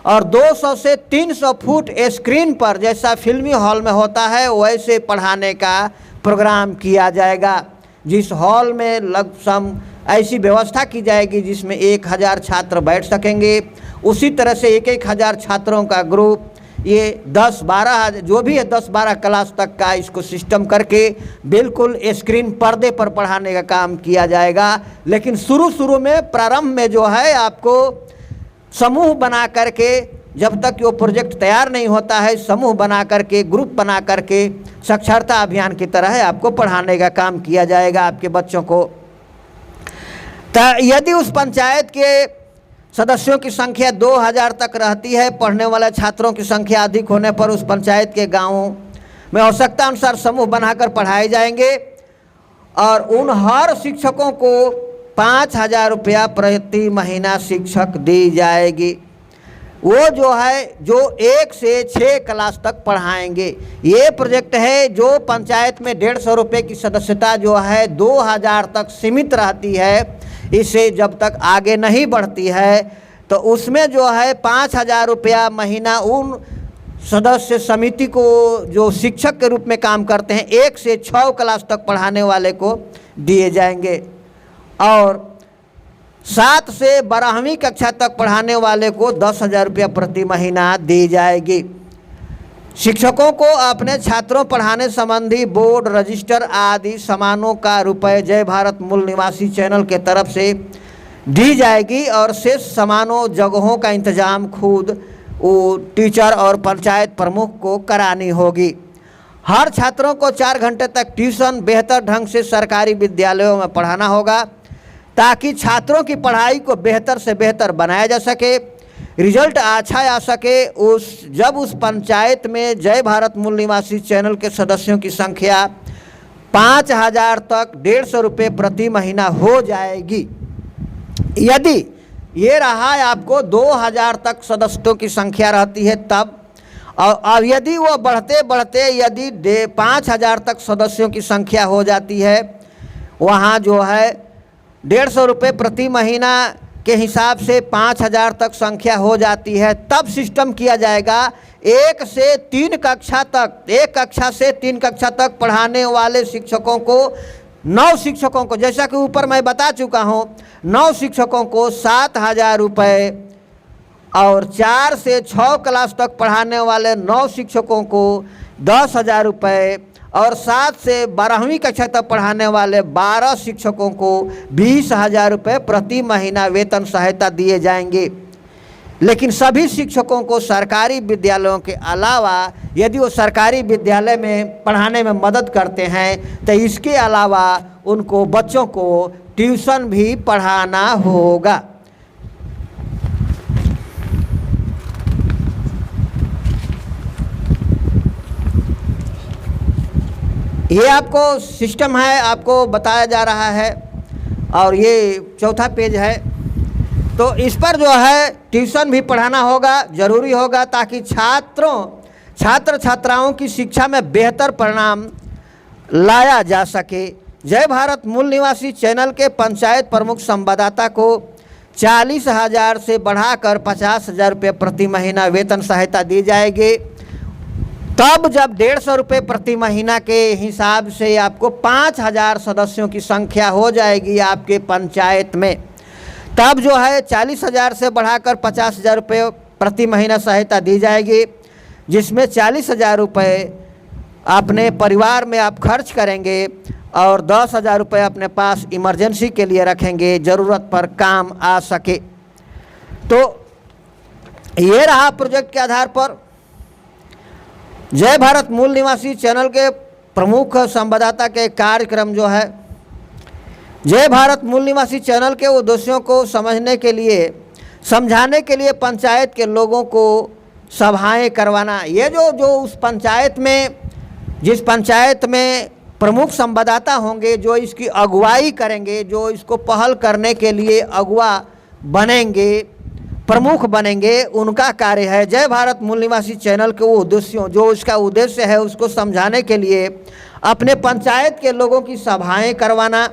और 200 से 300 फुट स्क्रीन पर जैसा फिल्मी हॉल में होता है वैसे पढ़ाने का प्रोग्राम किया जाएगा। जिस हॉल में लगभग ऐसी व्यवस्था की जाएगी जिसमें 1,000 छात्र बैठ सकेंगे, उसी तरह से 1,000 छात्रों का ग्रुप, ये 10-12 जो भी है 10-12 क्लास तक का इसको सिस्टम करके बिल्कुल स्क्रीन पर्दे पर पढ़ाने का काम किया जाएगा। लेकिन शुरू में प्रारंभ में जो है आपको समूह बना करके, जब तक वो प्रोजेक्ट तैयार नहीं होता है, समूह बना करके ग्रुप बना करके साक्षरता अभियान की तरह आपको पढ़ाने का काम किया जाएगा आपके बच्चों को। यदि उस पंचायत के सदस्यों की संख्या 2000 तक रहती है, पढ़ने वाले छात्रों की संख्या अधिक होने पर उस पंचायत के गांवों में आवश्यकता अनुसार समूह बनाकर पढ़ाए जाएंगे और उन हर शिक्षकों को 5,000 रुपया प्रति महीना शिक्षक दी जाएगी। वो जो है जो 1 से 6 क्लास तक पढ़ाएंगे। ये प्रोजेक्ट है जो पंचायत में 150 रुपये की सदस्यता जो है 2000 तक सीमित रहती है, इससे जब तक आगे नहीं बढ़ती है तो उसमें जो है 5,000 रुपया महीना उन सदस्य समिति को जो शिक्षक के रूप में काम करते हैं 1 से 6 क्लास तक पढ़ाने वाले को दिए जाएंगे और 7 से 12वीं कक्षा तक पढ़ाने वाले को 10,000 रुपया प्रति महीना दी जाएगी। शिक्षकों को अपने छात्रों पढ़ाने संबंधी बोर्ड, रजिस्टर आदि सामानों का रुपये जय भारत मूल निवासी चैनल के तरफ से दी जाएगी और शेष सामानों जगहों का इंतजाम खुद वो टीचर और पंचायत प्रमुख को करानी होगी। हर छात्रों को 4 घंटे तक ट्यूशन बेहतर ढंग से सरकारी विद्यालयों में पढ़ाना होगा ताकि छात्रों की पढ़ाई को बेहतर से बेहतर बनाया जा सके, रिजल्ट अच्छा आ सके। जब उस पंचायत में जय भारत मूल निवासी चैनल के सदस्यों की संख्या 5,000 तक 150 रुपये प्रति महीना हो जाएगी। यदि ये रहा आपको 2,000 तक सदस्यों की संख्या रहती है तब, और यदि वो बढ़ते बढ़ते यदि 5,000 तक सदस्यों की संख्या हो जाती है, वहाँ जो है 150 रुपये प्रति महीना के हिसाब से 5,000 तक संख्या हो जाती है, तब सिस्टम किया जाएगा 1 से 3 कक्षा तक, 1 कक्षा से 3 कक्षा तक पढ़ाने वाले शिक्षकों को 9 शिक्षकों को, जैसा कि ऊपर मैं बता चुका हूँ, 9 शिक्षकों को 7,000 रुपये और 4 से 6 क्लास तक पढ़ाने वाले 9 शिक्षकों को 10,000 रुपये और 7 से 12वीं कक्षा तक पढ़ाने वाले 12 शिक्षकों को 20,000 रुपये प्रति महीना वेतन सहायता दिए जाएंगे। लेकिन सभी शिक्षकों को सरकारी विद्यालयों के अलावा यदि वो सरकारी विद्यालय में पढ़ाने में मदद करते हैं तो इसके अलावा उनको बच्चों को ट्यूशन भी पढ़ाना होगा। ये आपको सिस्टम है, आपको बताया जा रहा है और ये 4था पेज है। तो इस पर जो है ट्यूशन भी पढ़ाना होगा, ज़रूरी होगा ताकि छात्र छात्राओं की शिक्षा में बेहतर परिणाम लाया जा सके। जय भारत मूल निवासी चैनल के पंचायत प्रमुख संवाददाता को 40,000 से बढ़ाकर 50,000 रुपये प्रति महीना वेतन सहायता दी जाएगी। तब जब 150 रुपये प्रति महीना के हिसाब से आपको 5,000 सदस्यों की संख्या हो जाएगी आपके पंचायत में, तब जो है 40,000 से बढ़ाकर 50,000 रुपये प्रति महीना सहायता दी जाएगी, जिसमें 40,000 रुपये अपने परिवार में आप खर्च करेंगे और 10,000 रुपये अपने पास इमरजेंसी के लिए रखेंगे, ज़रूरत पर काम आ सके। तो ये रहा प्रोजेक्ट के आधार पर जय भारत मूल निवासी चैनल के प्रमुख संवाददाता के कार्यक्रम जो है, जय भारत मूल निवासी चैनल के उद्देश्यों को समझने के लिए, समझाने के लिए पंचायत के लोगों को सभाएं करवाना। ये जो उस पंचायत में, जिस पंचायत में प्रमुख संवाददाता होंगे, जो इसकी अगुवाई करेंगे, जो इसको पहल करने के लिए अगुवा बनेंगे, प्रमुख बनेंगे, उनका कार्य है जय भारत मूल निवासी चैनल के उद्देश्यों, जो इसका उद्देश्य है उसको समझाने के लिए अपने पंचायत के लोगों की सभाएं करवाना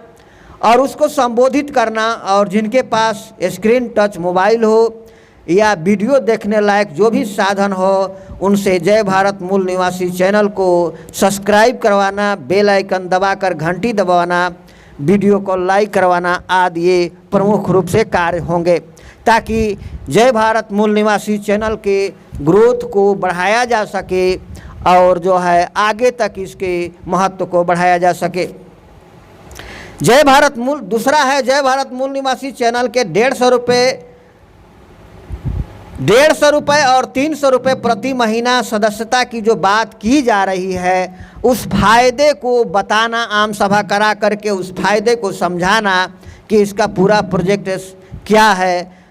और उसको संबोधित करना। और जिनके पास स्क्रीन टच मोबाइल हो या वीडियो देखने लायक जो भी साधन हो, उनसे जय भारत मूल निवासी चैनल को सब्सक्राइब करवाना, बेल आइकन दबाकर घंटी दबाना, वीडियो को लाइक करवाना आदि ये प्रमुख रूप से कार्य होंगे, ताकि जय भारत मूल निवासी चैनल के ग्रोथ को बढ़ाया जा सके और जो है आगे तक इसके महत्व को बढ़ाया जा सके। जय भारत मूल, दूसरा है जय भारत मूल निवासी चैनल के 150 रुपये और 300 रुपये प्रति महीना सदस्यता की जो बात की जा रही है, उस फायदे को बताना, आम सभा करा करके उस फायदे को समझाना कि इसका पूरा प्रोजेक्ट क्या है।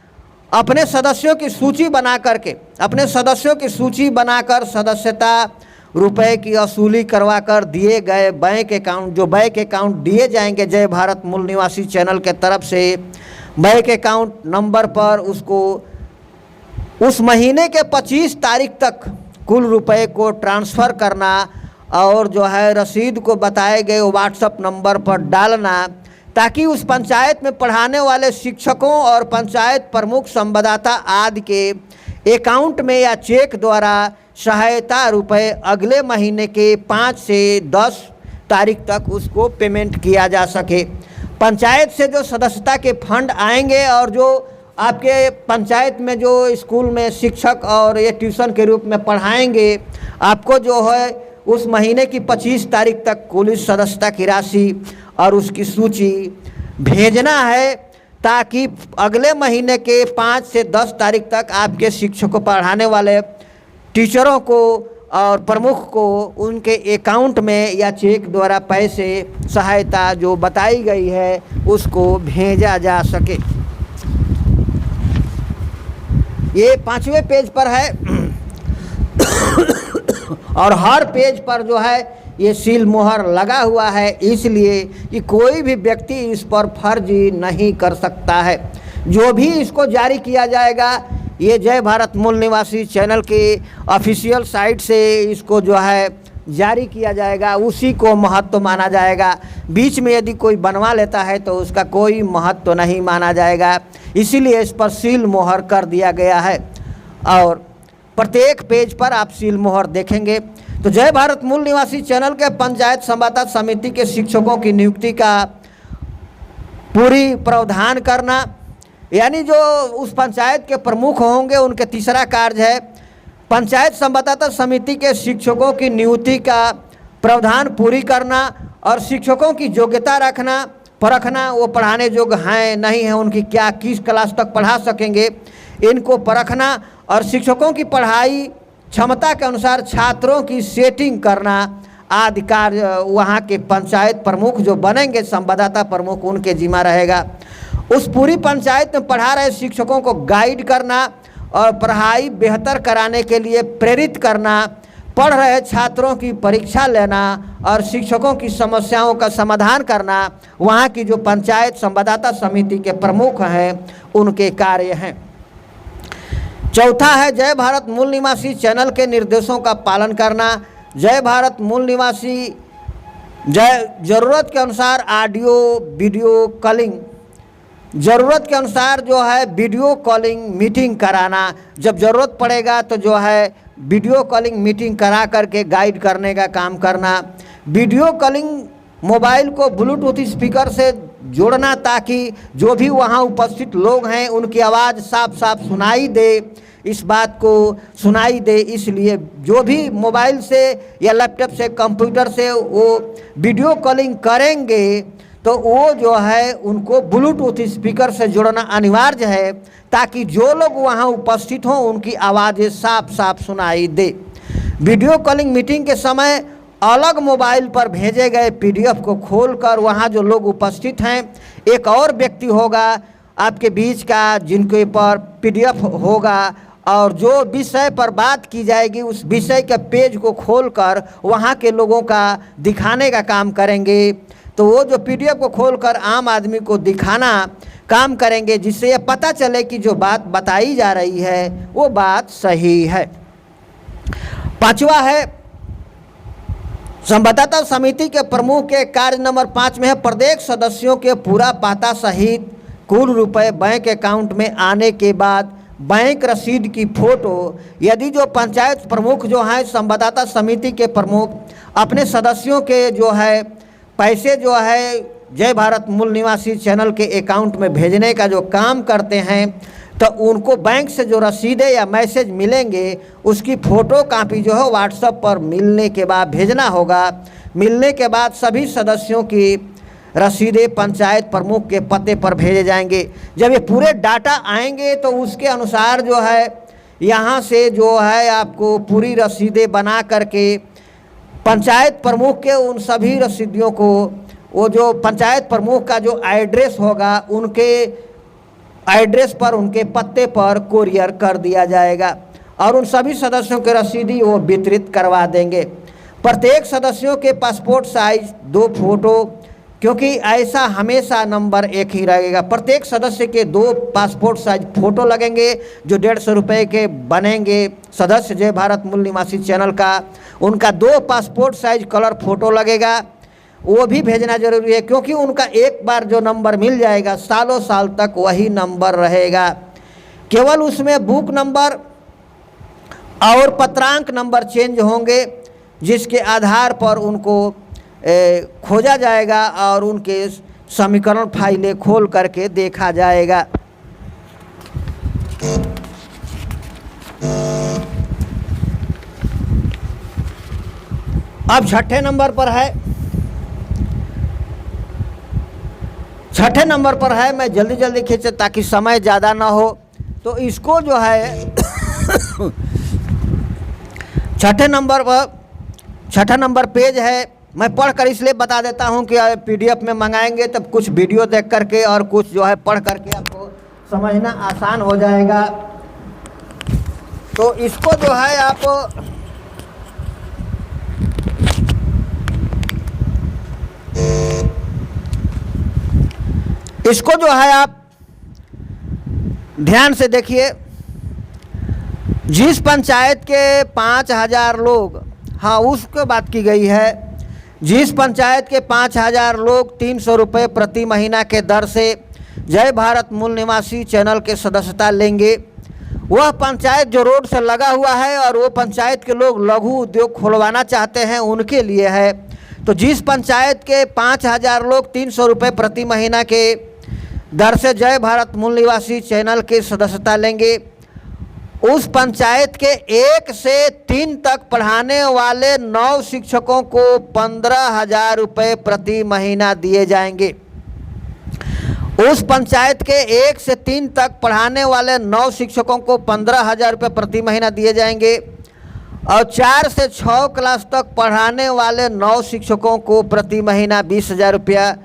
अपने सदस्यों की सूची बना करके, अपने सदस्यों की सूची बनाकर सदस्यता रुपए की वसूली करवा कर दिए गए बैंक अकाउंट, जो बैंक अकाउंट दिए जाएंगे जय भारत मूल निवासी चैनल के तरफ से, बैंक अकाउंट नंबर पर उसको उस महीने के 25 तारीख तक कुल रुपए को ट्रांसफ़र करना और जो है रसीद को बताए गए व्हाट्सएप नंबर पर डालना, ताकि उस पंचायत में पढ़ाने वाले शिक्षकों और पंचायत प्रमुख संवाददाता आदि के अकाउंट में या चेक द्वारा सहायता रुपए अगले महीने के 5 से 10 तारीख तक उसको पेमेंट किया जा सके। पंचायत से जो सदस्यता के फंड आएंगे और जो आपके पंचायत में जो स्कूल में शिक्षक और ये ट्यूशन के रूप में पढ़ाएंगे, आपको जो है उस महीने की 25 तारीख तक कुल सदस्यता की राशि और उसकी सूची भेजना है, ताकि अगले महीने के 5 से 10 तारीख तक आपके शिक्षकों, पढ़ाने वाले टीचरों को और प्रमुख को उनके अकाउंट में या चेक द्वारा पैसे, सहायता जो बताई गई है उसको भेजा जा सके। ये 5वें पेज पर है और हर पेज पर जो है ये सील मोहर लगा हुआ है, इसलिए कि कोई भी व्यक्ति इस पर फर्जी नहीं कर सकता है। जो भी इसको जारी किया जाएगा, ये जय भारत मूल निवासी चैनल के ऑफिशियल साइट से इसको जो है जारी किया जाएगा, उसी को महत्व माना जाएगा। बीच में यदि कोई बनवा लेता है तो उसका कोई महत्व नहीं माना जाएगा, इसीलिए इस पर सील मोहर कर दिया गया है और प्रत्येक पेज पर आप सील मोहर देखेंगे। तो जय भारत मूल निवासी चैनल के पंचायत संवाददाता समिति के शिक्षकों की नियुक्ति का पूरी प्रावधान करना, यानी जो उस पंचायत के प्रमुख होंगे उनके तीसरा कार्य है पंचायत संवाददाता समिति के शिक्षकों की नियुक्ति का प्रावधान पूरी करना और शिक्षकों की योग्यता रखना, परखना, वो पढ़ाने योग्य हैं नहीं हैं, उनकी क्या किस क्लास तक पढ़ा सकेंगे, इनको परखना और शिक्षकों की पढ़ाई क्षमता के अनुसार छात्रों की सेटिंग करना आदि कार्य वहाँ के पंचायत प्रमुख जो बनेंगे, संवाददाता प्रमुख, उनके जिम्मा रहेगा। उस पूरी पंचायत में पढ़ा रहे शिक्षकों को गाइड करना और पढ़ाई बेहतर कराने के लिए प्रेरित करना, पढ़ रहे छात्रों की परीक्षा लेना और शिक्षकों की समस्याओं का समाधान करना वहाँ की जो पंचायत संवाददाता समिति के प्रमुख हैं उनके कार्य हैं। चौथा है जय भारत मूल निवासी चैनल के निर्देशों का पालन करना। जय भारत मूल निवासी ज़रूरत के अनुसार ऑडियो वीडियो कॉलिंग, ज़रूरत के अनुसार जो है वीडियो कॉलिंग मीटिंग कराना, जब ज़रूरत पड़ेगा तो जो है वीडियो कॉलिंग मीटिंग करा करके गाइड करने का काम करना। वीडियो कॉलिंग मोबाइल को ब्लूटूथ स्पीकर से जोड़ना ताकि जो भी वहाँ उपस्थित लोग हैं उनकी आवाज़ साफ साफ सुनाई दे, इस बात को सुनाई दे, इसलिए जो भी मोबाइल से या लैपटॉप से कंप्यूटर से वो वीडियो कॉलिंग करेंगे तो वो जो है उनको ब्लूटूथ स्पीकर से जोड़ना अनिवार्य है, ताकि जो लोग वहाँ उपस्थित हों उनकी आवाज़ें साफ साफ सुनाई दे। वीडियो कॉलिंग मीटिंग के समय अलग मोबाइल पर भेजे गए PDF को खोलकर वहाँ जो लोग उपस्थित हैं, एक और व्यक्ति होगा आपके बीच का जिनके पर PDF होगा, और जो विषय पर बात की जाएगी उस विषय के पेज को खोलकर वहाँ के लोगों का दिखाने का काम करेंगे। तो वो जो PDF को खोलकर आम आदमी को दिखाना काम करेंगे, जिससे ये पता चले कि जो बात बताई जा रही है वो बात सही है। पांचवा है, संवाददाता समिति के प्रमुख के कार्य नंबर 5 में है, प्रत्येक सदस्यों के पूरा पता सहित कुल रुपए बैंक अकाउंट में आने के बाद बैंक रसीद की फोटो। यदि जो पंचायत प्रमुख जो हैं, संवाददाता समिति के प्रमुख अपने सदस्यों के जो है पैसे जो है जय भारत मूल निवासी चैनल के अकाउंट में भेजने का जो काम करते हैं, तो उनको बैंक से जो रसीदें या मैसेज मिलेंगे उसकी फ़ोटो कापी जो है व्हाट्सएप पर मिलने के बाद भेजना होगा। मिलने के बाद सभी सदस्यों की रसीदें पंचायत प्रमुख के पते पर भेजे जाएंगे। जब ये पूरे डाटा आएंगे तो उसके अनुसार जो है यहाँ से जो है आपको पूरी रसीदें बना करके पंचायत प्रमुख के उन सभी रसीदियों को, वो जो पंचायत प्रमुख का जो एड्रेस होगा उनके एड्रेस पर, उनके पत्ते पर कोरियर कर दिया जाएगा और उन सभी सदस्यों के रसीदी वो वितरित करवा देंगे। प्रत्येक सदस्यों के पासपोर्ट साइज 2 फोटो, क्योंकि ऐसा हमेशा नंबर एक ही रहेगा। प्रत्येक सदस्य के 2 पासपोर्ट साइज फ़ोटो लगेंगे जो 150 रुपये के बनेंगे। सदस्य जय भारत मूल निवासी चैनल का उनका 2 पासपोर्ट साइज कलर फ़ोटो लगेगा, वो भी भेजना जरूरी है, क्योंकि उनका एक बार जो नंबर मिल जाएगा सालों साल तक वही नंबर रहेगा। केवल उसमें बुक नंबर और पत्रांक नंबर चेंज होंगे, जिसके आधार पर उनको खोजा जाएगा और उनके समीकरण फाइलें खोल करके देखा जाएगा। अब छठे नंबर पर है, मैं जल्दी खींचे ताकि समय ज़्यादा ना हो। तो इसको जो है छठे नंबर पेज है। मैं पढ़कर इसलिए बता देता हूं कि PDF में मंगाएंगे तब कुछ वीडियो देख करके और कुछ जो है पढ़ करके आपको समझना आसान हो जाएगा। तो इसको जो है आप ध्यान से देखिए। जिस पंचायत के 5000 लोग, हाँ उसको बात की गई है, जिस पंचायत के 5000 लोग 300 रुपये प्रति महीना के दर से जय भारत मूल निवासी चैनल के सदस्यता लेंगे, वह पंचायत जो रोड से लगा हुआ है और वो पंचायत के लोग लघु उद्योग खुलवाना चाहते हैं उनके लिए है। तो जिस पंचायत के 5000 लोग 300 रुपये प्रति महीना के दर से जय भारत मूल निवासी चैनल के सदस्यता लेंगे, उस पंचायत के 1 से 3 तक पढ़ाने वाले 9 शिक्षकों को 15,000 रुपये प्रति महीना दिए जाएंगे। उस पंचायत के 1 से 3 तक पढ़ाने वाले 9 शिक्षकों को 15,000 रुपये प्रति महीना दिए जाएंगे और 4 से 6 क्लास तक पढ़ाने वाले 9 शिक्षकों को प्रति महीना 20,000 रुपया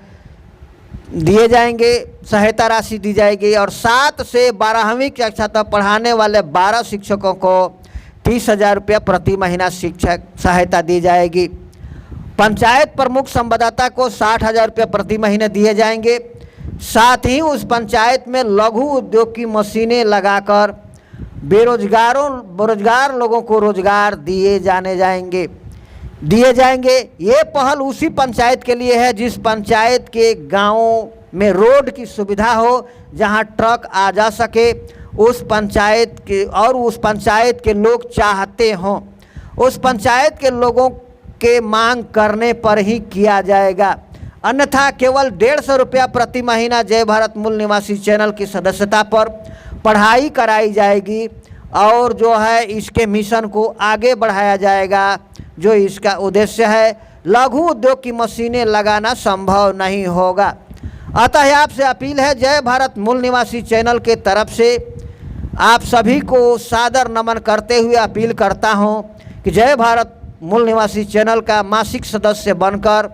दिए जाएंगे, सहायता राशि दी जाएगी। और 7 से 12वीं कक्षा तक पढ़ाने वाले 12 शिक्षकों को 30,000 रुपया प्रति महीना शिक्षक सहायता दी जाएगी। पंचायत प्रमुख संवाददाता को 60,000 रुपया प्रति महीने दिए जाएंगे। साथ ही उस पंचायत में लघु उद्योग की मशीनें लगाकर बेरोजगार लोगों को रोजगार दिए जाएंगे। ये पहल उसी पंचायत के लिए है जिस पंचायत के गांवों में रोड की सुविधा हो, जहां ट्रक आ जा सके, उस पंचायत के लोग चाहते हों। उस पंचायत के लोगों के मांग करने पर ही किया जाएगा, अन्यथा केवल 150 रुपया प्रति महीना जय भारत मूल निवासी चैनल की सदस्यता पर पढ़ाई कराई जाएगी और जो है इसके मिशन को आगे बढ़ाया जाएगा, जो इसका उद्देश्य है। लघु उद्योग की मशीनें लगाना संभव नहीं होगा। अतः आपसे अपील है, जय भारत मूल निवासी चैनल के तरफ से आप सभी को सादर नमन करते हुए अपील करता हूं कि जय भारत मूल निवासी चैनल का मासिक सदस्य बनकर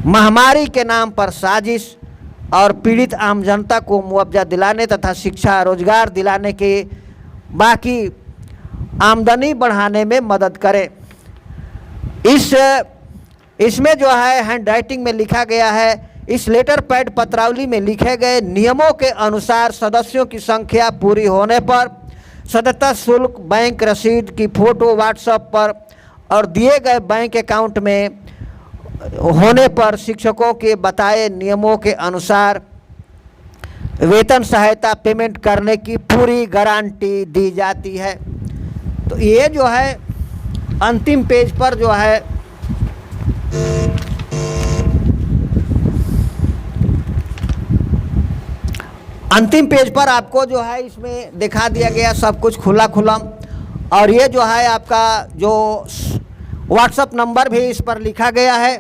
महामारी के नाम पर साजिश और पीड़ित आम जनता को मुआवजा दिलाने तथा शिक्षा रोजगार दिलाने के बाकी आमदनी बढ़ाने में मदद करें। इसमें जो है हैंड राइटिंग में लिखा गया है, इस लेटर पैड पत्रावली में लिखे गए नियमों के अनुसार सदस्यों की संख्या पूरी होने पर सदस्यता शुल्क, बैंक रसीद की फ़ोटो व्हाट्सएप पर और दिए गए बैंक अकाउंट में होने पर शिक्षकों के बताए नियमों के अनुसार वेतन सहायता पेमेंट करने की पूरी गारंटी दी जाती है। तो ये जो है अंतिम पेज पर जो है अंतिम पेज पर आपको जो है इसमें दिखा दिया गया सब कुछ खुला खुला। और ये जो है आपका जो व्हाट्सएप नंबर भी इस पर लिखा गया है,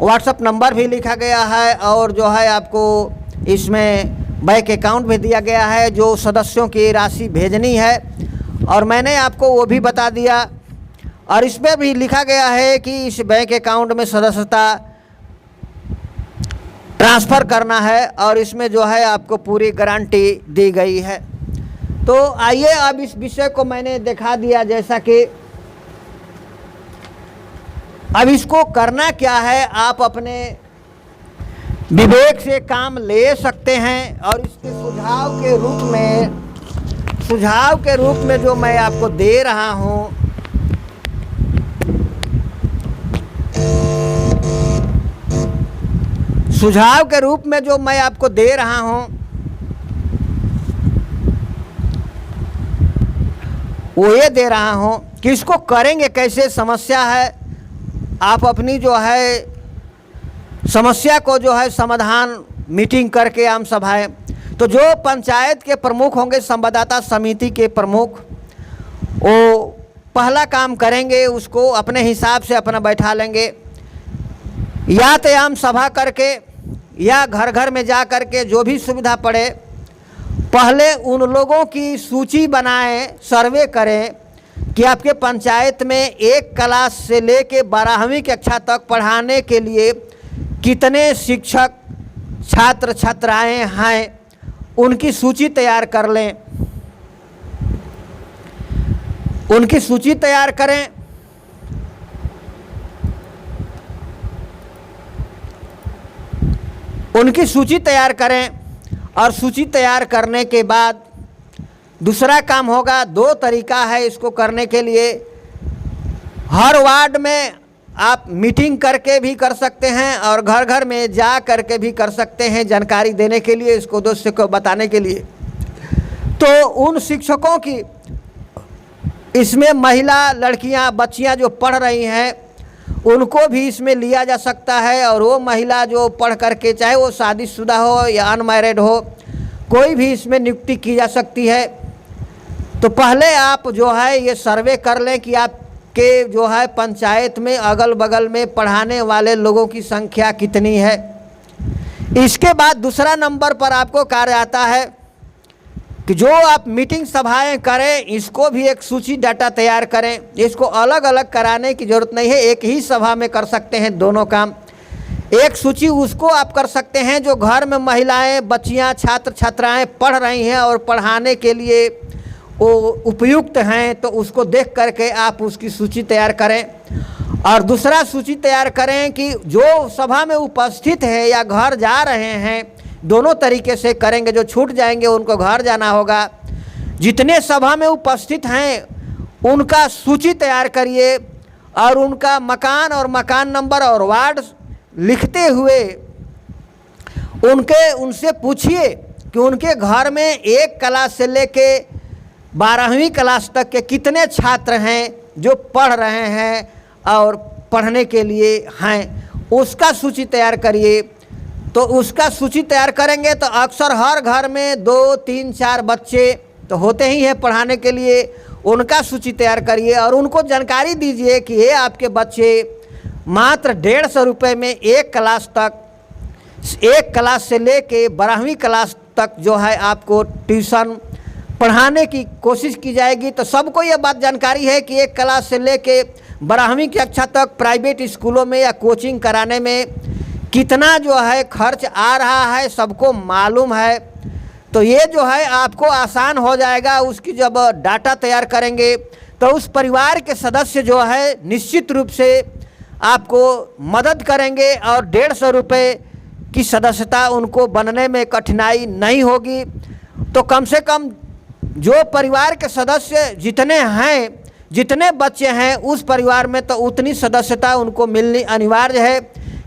व्हाट्सएप नंबर भी लिखा गया है और जो है आपको इसमें बैंक अकाउंट भी दिया गया है जो सदस्यों की राशि भेजनी है, और मैंने आपको वो भी बता दिया। और इसमें भी लिखा गया है कि इस बैंक अकाउंट में सदस्यता ट्रांसफ़र करना है और इसमें जो है आपको पूरी गारंटी दी गई है। तो आइए अब इस विषय को मैंने दिखा दिया, जैसा कि अब इसको करना क्या है, आप अपने विवेक से काम ले सकते हैं। और इसके सुझाव के रूप में जो मैं आपको दे रहा हूं, सुझाव के रूप में जो मैं आपको दे रहा हूं वो ये दे रहा हूं कि इसको करेंगे कैसे। समस्या है, आप अपनी जो है समस्या को जो है समाधान मीटिंग करके आम सभाएं, तो जो पंचायत के प्रमुख होंगे, संवाददाता समिति के प्रमुख, वो पहला काम करेंगे, उसको अपने हिसाब से अपना बैठा लेंगे, या तो आम सभा करके या घर घर में जा कर के जो भी सुविधा पड़े, पहले उन लोगों की सूची बनाएं, सर्वे करें कि आपके पंचायत में एक क्लास से लेके 12वीं कक्षा तक पढ़ाने के लिए कितने शिक्षक छात्र छात्राएं हैं, उनकी सूची तैयार कर लें, उनकी सूची तैयार करें। उनकी सूची तैयार करें और सूची तैयार करने के बाद दूसरा काम होगा, 2 तरीका है इसको करने के लिए। हर वार्ड में आप मीटिंग करके भी कर सकते हैं और घर घर में जा करके भी कर सकते हैं, जानकारी देने के लिए, इसको दोस्तों को बताने के लिए। तो उन शिक्षकों की, इसमें महिला लड़कियां बच्चियां जो पढ़ रही हैं उनको भी इसमें लिया जा सकता है, और वो महिला जो पढ़ करके, चाहे वो शादीशुदा हो या अनमैरिड हो, कोई भी इसमें नियुक्ति की जा सकती है। तो पहले आप जो है ये सर्वे कर लें कि आपके जो है पंचायत में अगल बगल में पढ़ाने वाले लोगों की संख्या कितनी है। इसके बाद दूसरा नंबर पर आपको कार्य आता है कि जो आप मीटिंग सभाएं करें, इसको भी एक सूची डाटा तैयार करें। इसको अलग अलग कराने की ज़रूरत नहीं है, एक ही सभा में कर सकते हैं दोनों काम। एक सूची उसको आप कर सकते हैं जो घर में महिलाएं, बच्चियां, छात्र छात्राएं पढ़ रही हैं और पढ़ाने के लिए वो उपयुक्त हैं, तो उसको देख करके आप उसकी सूची तैयार करें। और दूसरा सूची तैयार करें कि जो सभा में उपस्थित है या घर जा रहे हैं, दोनों तरीके से करेंगे। जो छूट जाएंगे उनको घर जाना होगा। जितने सभा में उपस्थित हैं उनका सूची तैयार करिए और उनका मकान और मकान नंबर और वार्ड लिखते हुए उनसे पूछिए कि उनके घर में एक क्लास से लेके 12वीं क्लास तक के कितने छात्र हैं जो पढ़ रहे हैं और पढ़ने के लिए हैं, उसका सूची तैयार करिए। तो उसका सूची तैयार करेंगे तो अक्सर हर घर में 2, 3, 4 बच्चे तो होते ही हैं पढ़ाने के लिए, उनका सूची तैयार करिए और उनको जानकारी दीजिए कि ये आपके बच्चे मात्र 150 रुपये में एक क्लास तक, एक क्लास से लेके 12वीं क्लास तक जो है आपको ट्यूशन पढ़ाने की कोशिश की जाएगी। तो सबको ये बात जानकारी है कि एक क्लास से लेके 12वीं कक्षा तक प्राइवेट स्कूलों में या कोचिंग कराने में कितना जो है खर्च आ रहा है, सबको मालूम है। तो ये जो है आपको आसान हो जाएगा। उसकी जब डाटा तैयार करेंगे तो उस परिवार के सदस्य जो है निश्चित रूप से आपको मदद करेंगे और 150 रुपये की सदस्यता उनको बनने में कठिनाई नहीं होगी। तो कम से कम जो परिवार के सदस्य जितने हैं, जितने बच्चे हैं, उस परिवार में तो उतनी सदस्यता उनको मिलनी अनिवार्य है,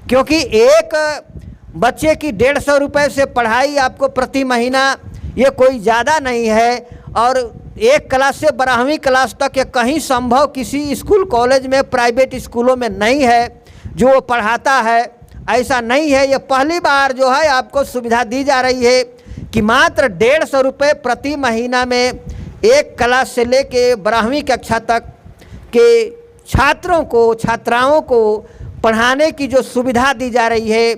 क्योंकि एक बच्चे की 150 रुपये से पढ़ाई आपको प्रति महीना ये कोई ज़्यादा नहीं है। और एक क्लास से 12वीं क्लास तक ये कहीं संभव किसी स्कूल कॉलेज में प्राइवेट स्कूलों में नहीं है जो वो पढ़ाता है, ऐसा नहीं है। ये पहली बार जो है आपको सुविधा दी जा रही है कि मात्र 150 रुपये प्रति महीना में एक क्लास से लेके 12वीं कक्षा तक के छात्रों को, छात्राओं को पढ़ाने की जो सुविधा दी जा रही है।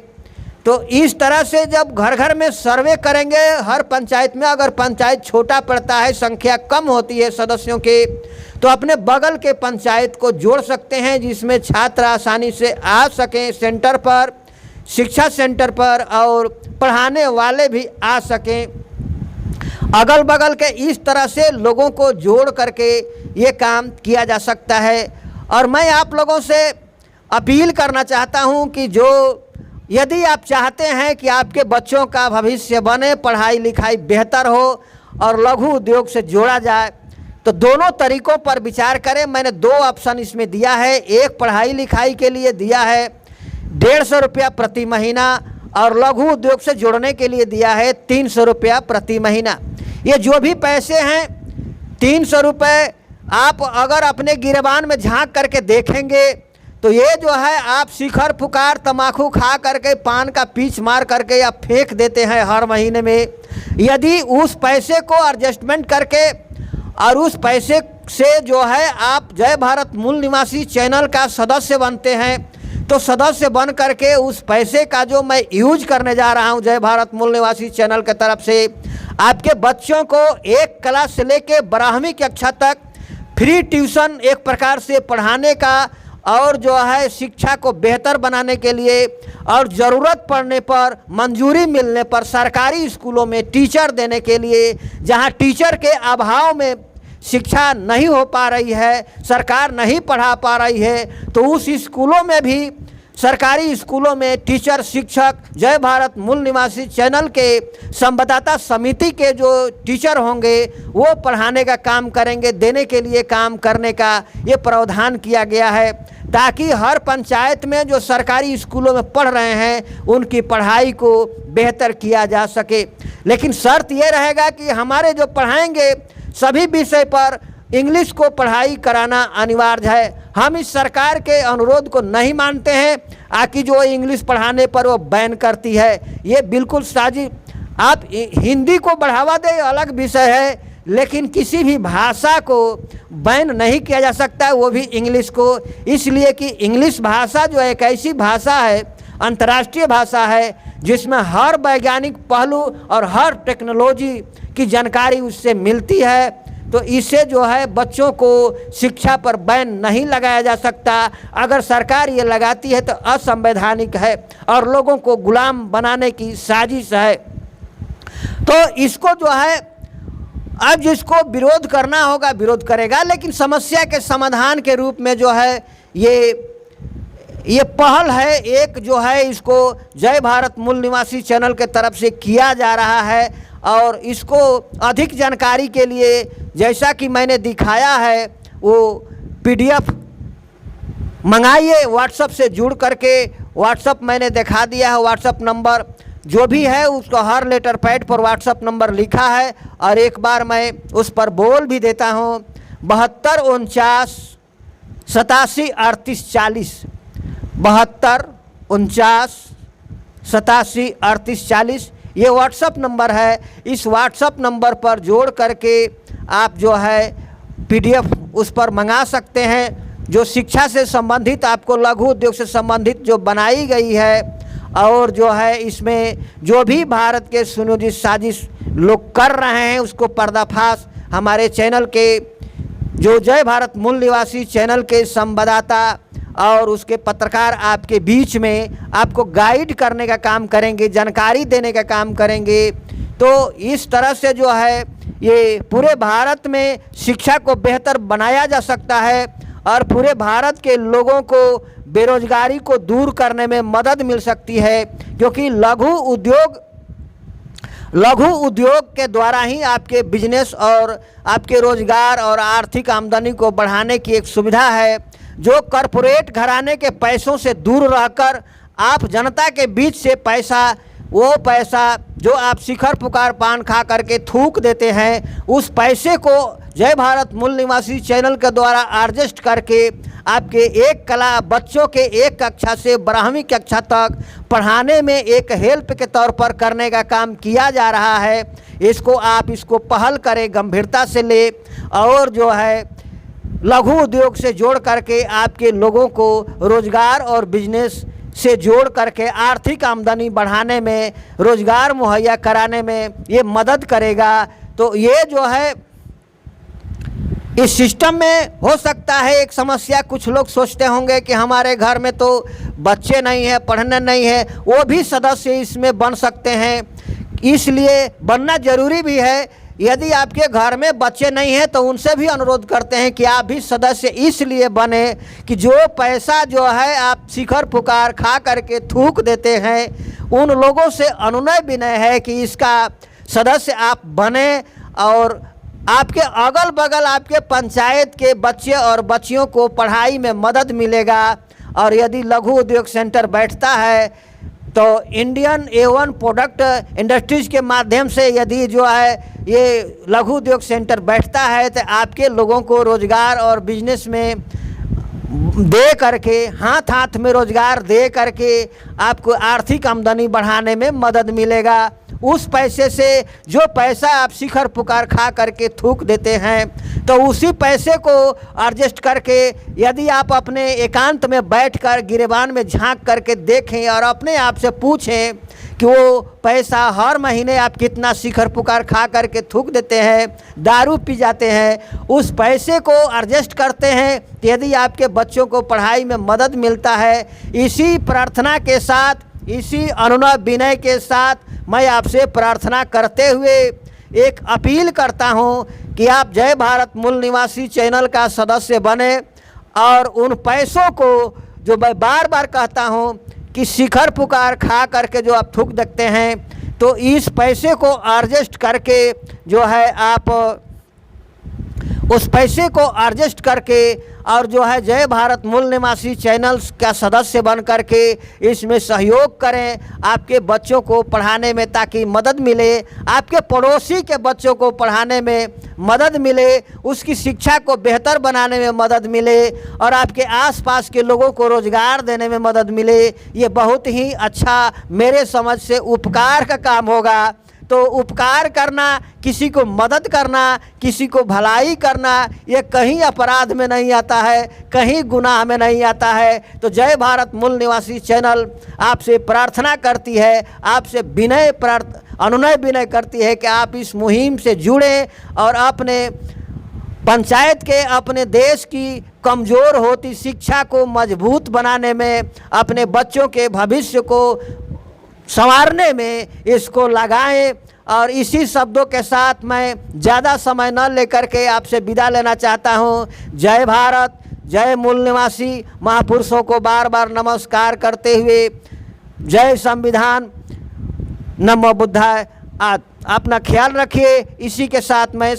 तो इस तरह से जब घर घर में सर्वे करेंगे, हर पंचायत में, अगर पंचायत छोटा पड़ता है, संख्या कम होती है सदस्यों के, तो अपने बगल के पंचायत को जोड़ सकते हैं जिसमें छात्र आसानी से आ सकें सेंटर पर, शिक्षा सेंटर पर, और पढ़ाने वाले भी आ सकें। अगल बगल के इस तरह से लोगों को जोड़ करके ये काम किया जा सकता है। और मैं आप लोगों से अपील करना चाहता हूँ कि जो यदि आप चाहते हैं कि आपके बच्चों का भविष्य बने, पढ़ाई लिखाई बेहतर हो और लघु उद्योग से जोड़ा जाए, तो दोनों तरीक़ों पर विचार करें। मैंने 2 ऑप्शन इसमें दिया है। एक पढ़ाई लिखाई के लिए दिया है 150 रुपया प्रति महीना, और लघु उद्योग से जोड़ने के लिए दिया है 300 रुपया प्रति महीना। ये जो भी पैसे हैं 300 रुपये आप अगर अपने गिरबान में झांक करके देखेंगे तो ये जो है आप शिखर पुकार तम्बाकू खा करके, पान का पीछ मार करके या फेंक देते हैं हर महीने में। यदि उस पैसे को एडजस्टमेंट करके और उस पैसे से जो है आप जय भारत मूल निवासी चैनल का सदस्य बनते हैं, तो सदस्य बन करके उस पैसे का जो मैं यूज करने जा रहा हूं जय भारत मूल निवासी चैनल की तरफ से, आपके बच्चों को एक क्लास से लेके 12वीं कक्षा तक फ्री ट्यूशन एक प्रकार से पढ़ाने का, और जो है शिक्षा को बेहतर बनाने के लिए, और ज़रूरत पड़ने पर, मंजूरी मिलने पर सरकारी स्कूलों में टीचर देने के लिए, जहां टीचर के अभाव में शिक्षा नहीं हो पा रही है, सरकार नहीं पढ़ा पा रही है, तो उस स्कूलों में भी, सरकारी स्कूलों में टीचर, शिक्षक जय भारत मूल निवासी चैनल के संवाददाता समिति के जो टीचर होंगे वो पढ़ाने का काम करेंगे, देने के लिए काम करने का ये प्रावधान किया गया है, ताकि हर पंचायत में जो सरकारी स्कूलों में पढ़ रहे हैं उनकी पढ़ाई को बेहतर किया जा सके। लेकिन शर्त ये रहेगा कि हमारे जो पढ़ाएंगे सभी विषय पर इंग्लिश को पढ़ाई कराना अनिवार्य है। हम इस सरकार के अनुरोध को नहीं मानते हैं आकि जो इंग्लिश पढ़ाने पर वो बैन करती है, ये बिल्कुल साजिश। आप हिंदी को बढ़ावा दें अलग विषय है, लेकिन किसी भी भाषा को बैन नहीं किया जा सकता, वो भी इंग्लिश को। इसलिए कि इंग्लिश भाषा जो एक ऐसी भाषा है, अंतर्राष्ट्रीय भाषा है, जिसमें हर वैज्ञानिक पहलू और हर टेक्नोलॉजी की जानकारी उससे मिलती है। तो इससे जो है बच्चों को शिक्षा पर बैन नहीं लगाया जा सकता। अगर सरकार ये लगाती है तो असंवैधानिक है और लोगों को गुलाम बनाने की साजिश है। तो इसको जो है अब जिसको विरोध करना होगा विरोध करेगा, लेकिन समस्या के समाधान के रूप में जो है ये पहल है एक जो है, इसको जय भारत मूल निवासी चैनल के तरफ से किया जा रहा है। और इसको अधिक जानकारी के लिए जैसा कि मैंने दिखाया है वो PDF मंगाइए, व्हाट्सएप से जुड़ करके। व्हाट्सएप मैंने दिखा दिया है, व्हाट्सएप नंबर जो भी है उसको हर लेटर पैड पर व्हाट्सएप नंबर लिखा है। और एक बार मैं उस पर बोल भी देता हूँ, 72 49 87 38 40, 72 49 87 38 40। ये व्हाट्सअप नंबर है। इस व्हाट्सअप नंबर पर जोड़ करके आप जो है PDF उस पर मंगा सकते हैं, जो शिक्षा से संबंधित आपको लघु उद्योग से संबंधित जो बनाई गई है, और जो है इसमें जो भी भारत के सुनियोजित साजिश लोग कर रहे हैं उसको पर्दाफाश हमारे चैनल के जो जय भारत मूल निवासी चैनल के संवाददाता और उसके पत्रकार आपके बीच में आपको गाइड करने का काम करेंगे, जानकारी देने का काम करेंगे। तो इस तरह से जो है ये पूरे भारत में शिक्षा को बेहतर बनाया जा सकता है और पूरे भारत के लोगों को बेरोजगारी को दूर करने में मदद मिल सकती है, क्योंकि लघु उद्योग के द्वारा ही आपके बिजनेस और आपके रोजगार और आर्थिक आमदनी को बढ़ाने की एक सुविधा है। जो कॉरपोरेट घराने के पैसों से दूर रहकर आप जनता के बीच से वो पैसा जो आप शिखर पुकार पान खा करके थूक देते हैं, उस पैसे को जय भारत मूल निवासी चैनल के द्वारा एडजस्ट करके आपके एक कला बच्चों के 1 कक्षा से 12वीं कक्षा तक पढ़ाने में एक हेल्प के तौर पर करने का काम किया जा रहा है। इसको पहल करें, गंभीरता से ले, और जो है लघु उद्योग से जोड़ करके आपके लोगों को रोजगार और बिजनेस से जोड़ करके आर्थिक आमदनी बढ़ाने में, रोजगार मुहैया कराने में ये मदद करेगा। तो ये जो है इस सिस्टम में हो सकता है एक समस्या, कुछ लोग सोचते होंगे कि हमारे घर में तो बच्चे नहीं हैं, पढ़ने नहीं है, वो भी सदस्य इसमें बन सकते हैं। इसलिए बनना जरूरी भी है। यदि आपके घर में बच्चे नहीं हैं तो उनसे भी अनुरोध करते हैं कि आप भी सदस्य इसलिए बने कि जो पैसा जो है आप शिखर पुकार खा करके थूक देते हैं, उन लोगों से अनुनय विनय है कि इसका सदस्य आप बने और आपके अगल बगल आपके पंचायत के बच्चे और बच्चियों को पढ़ाई में मदद मिलेगा। और यदि लघु उद्योग सेंटर बैठता है तो इंडियन A1 प्रोडक्ट इंडस्ट्रीज के माध्यम से यदि जो है ये लघु उद्योग सेंटर बैठता है तो आपके लोगों को रोजगार और बिजनेस में दे करके, हाथ में रोजगार दे करके आपको आर्थिक आमदनी बढ़ाने में मदद मिलेगा। उस पैसे से जो पैसा आप शिखर पुकार खा करके थूक देते हैं, तो उसी पैसे को एडजस्ट करके यदि आप अपने एकांत में बैठकर गिरेबान में झांक करके देखें और अपने आप से पूछें कि वो पैसा हर महीने आप कितना शिखर पुकार खा करके थूक देते हैं, दारू पी जाते हैं, उस पैसे को एडजस्ट करते हैं, तो यदि आपके बच्चों को पढ़ाई में मदद मिलता है। इसी प्रार्थना के साथ, इसी अनुनय विनय के साथ मैं आपसे प्रार्थना करते हुए एक अपील करता हूं कि आप जय भारत मूल निवासी चैनल का सदस्य बने और उन पैसों को, जो मैं बार बार कहता हूं कि शिखर पुकार खा करके जो आप थूक देखते हैं, तो इस पैसे को एडजस्ट करके जो है आप उस पैसे को एडजस्ट करके और जो है जय भारत मूल निवासी चैनल्स का सदस्य बन करके इसमें सहयोग करें, आपके बच्चों को पढ़ाने में ताकि मदद मिले, आपके पड़ोसी के बच्चों को पढ़ाने में मदद मिले, उसकी शिक्षा को बेहतर बनाने में मदद मिले और आपके आसपास के लोगों को रोजगार देने में मदद मिले। ये बहुत ही अच्छा मेरे समझ से उपकार का काम होगा। तो उपकार करना, किसी को मदद करना, किसी को भलाई करना, ये कहीं अपराध में नहीं आता है, कहीं गुनाह में नहीं आता है। तो जय भारत मूल निवासी चैनल आपसे प्रार्थना करती है, आपसे अनुनय विनय करती है कि आप इस मुहिम से जुड़ें और अपने पंचायत के, अपने देश की कमज़ोर होती शिक्षा को मजबूत बनाने में, अपने बच्चों के भविष्य को संवारने में इसको लगाएं। और इसी शब्दों के साथ मैं ज़्यादा समय न लेकर के आपसे विदा लेना चाहता हूं। जय भारत, जय मूल निवासी महापुरुषों को बार बार नमस्कार करते हुए, जय संविधान, नमो बुद्धाय। अपना ख्याल रखिए। इसी के साथ मैं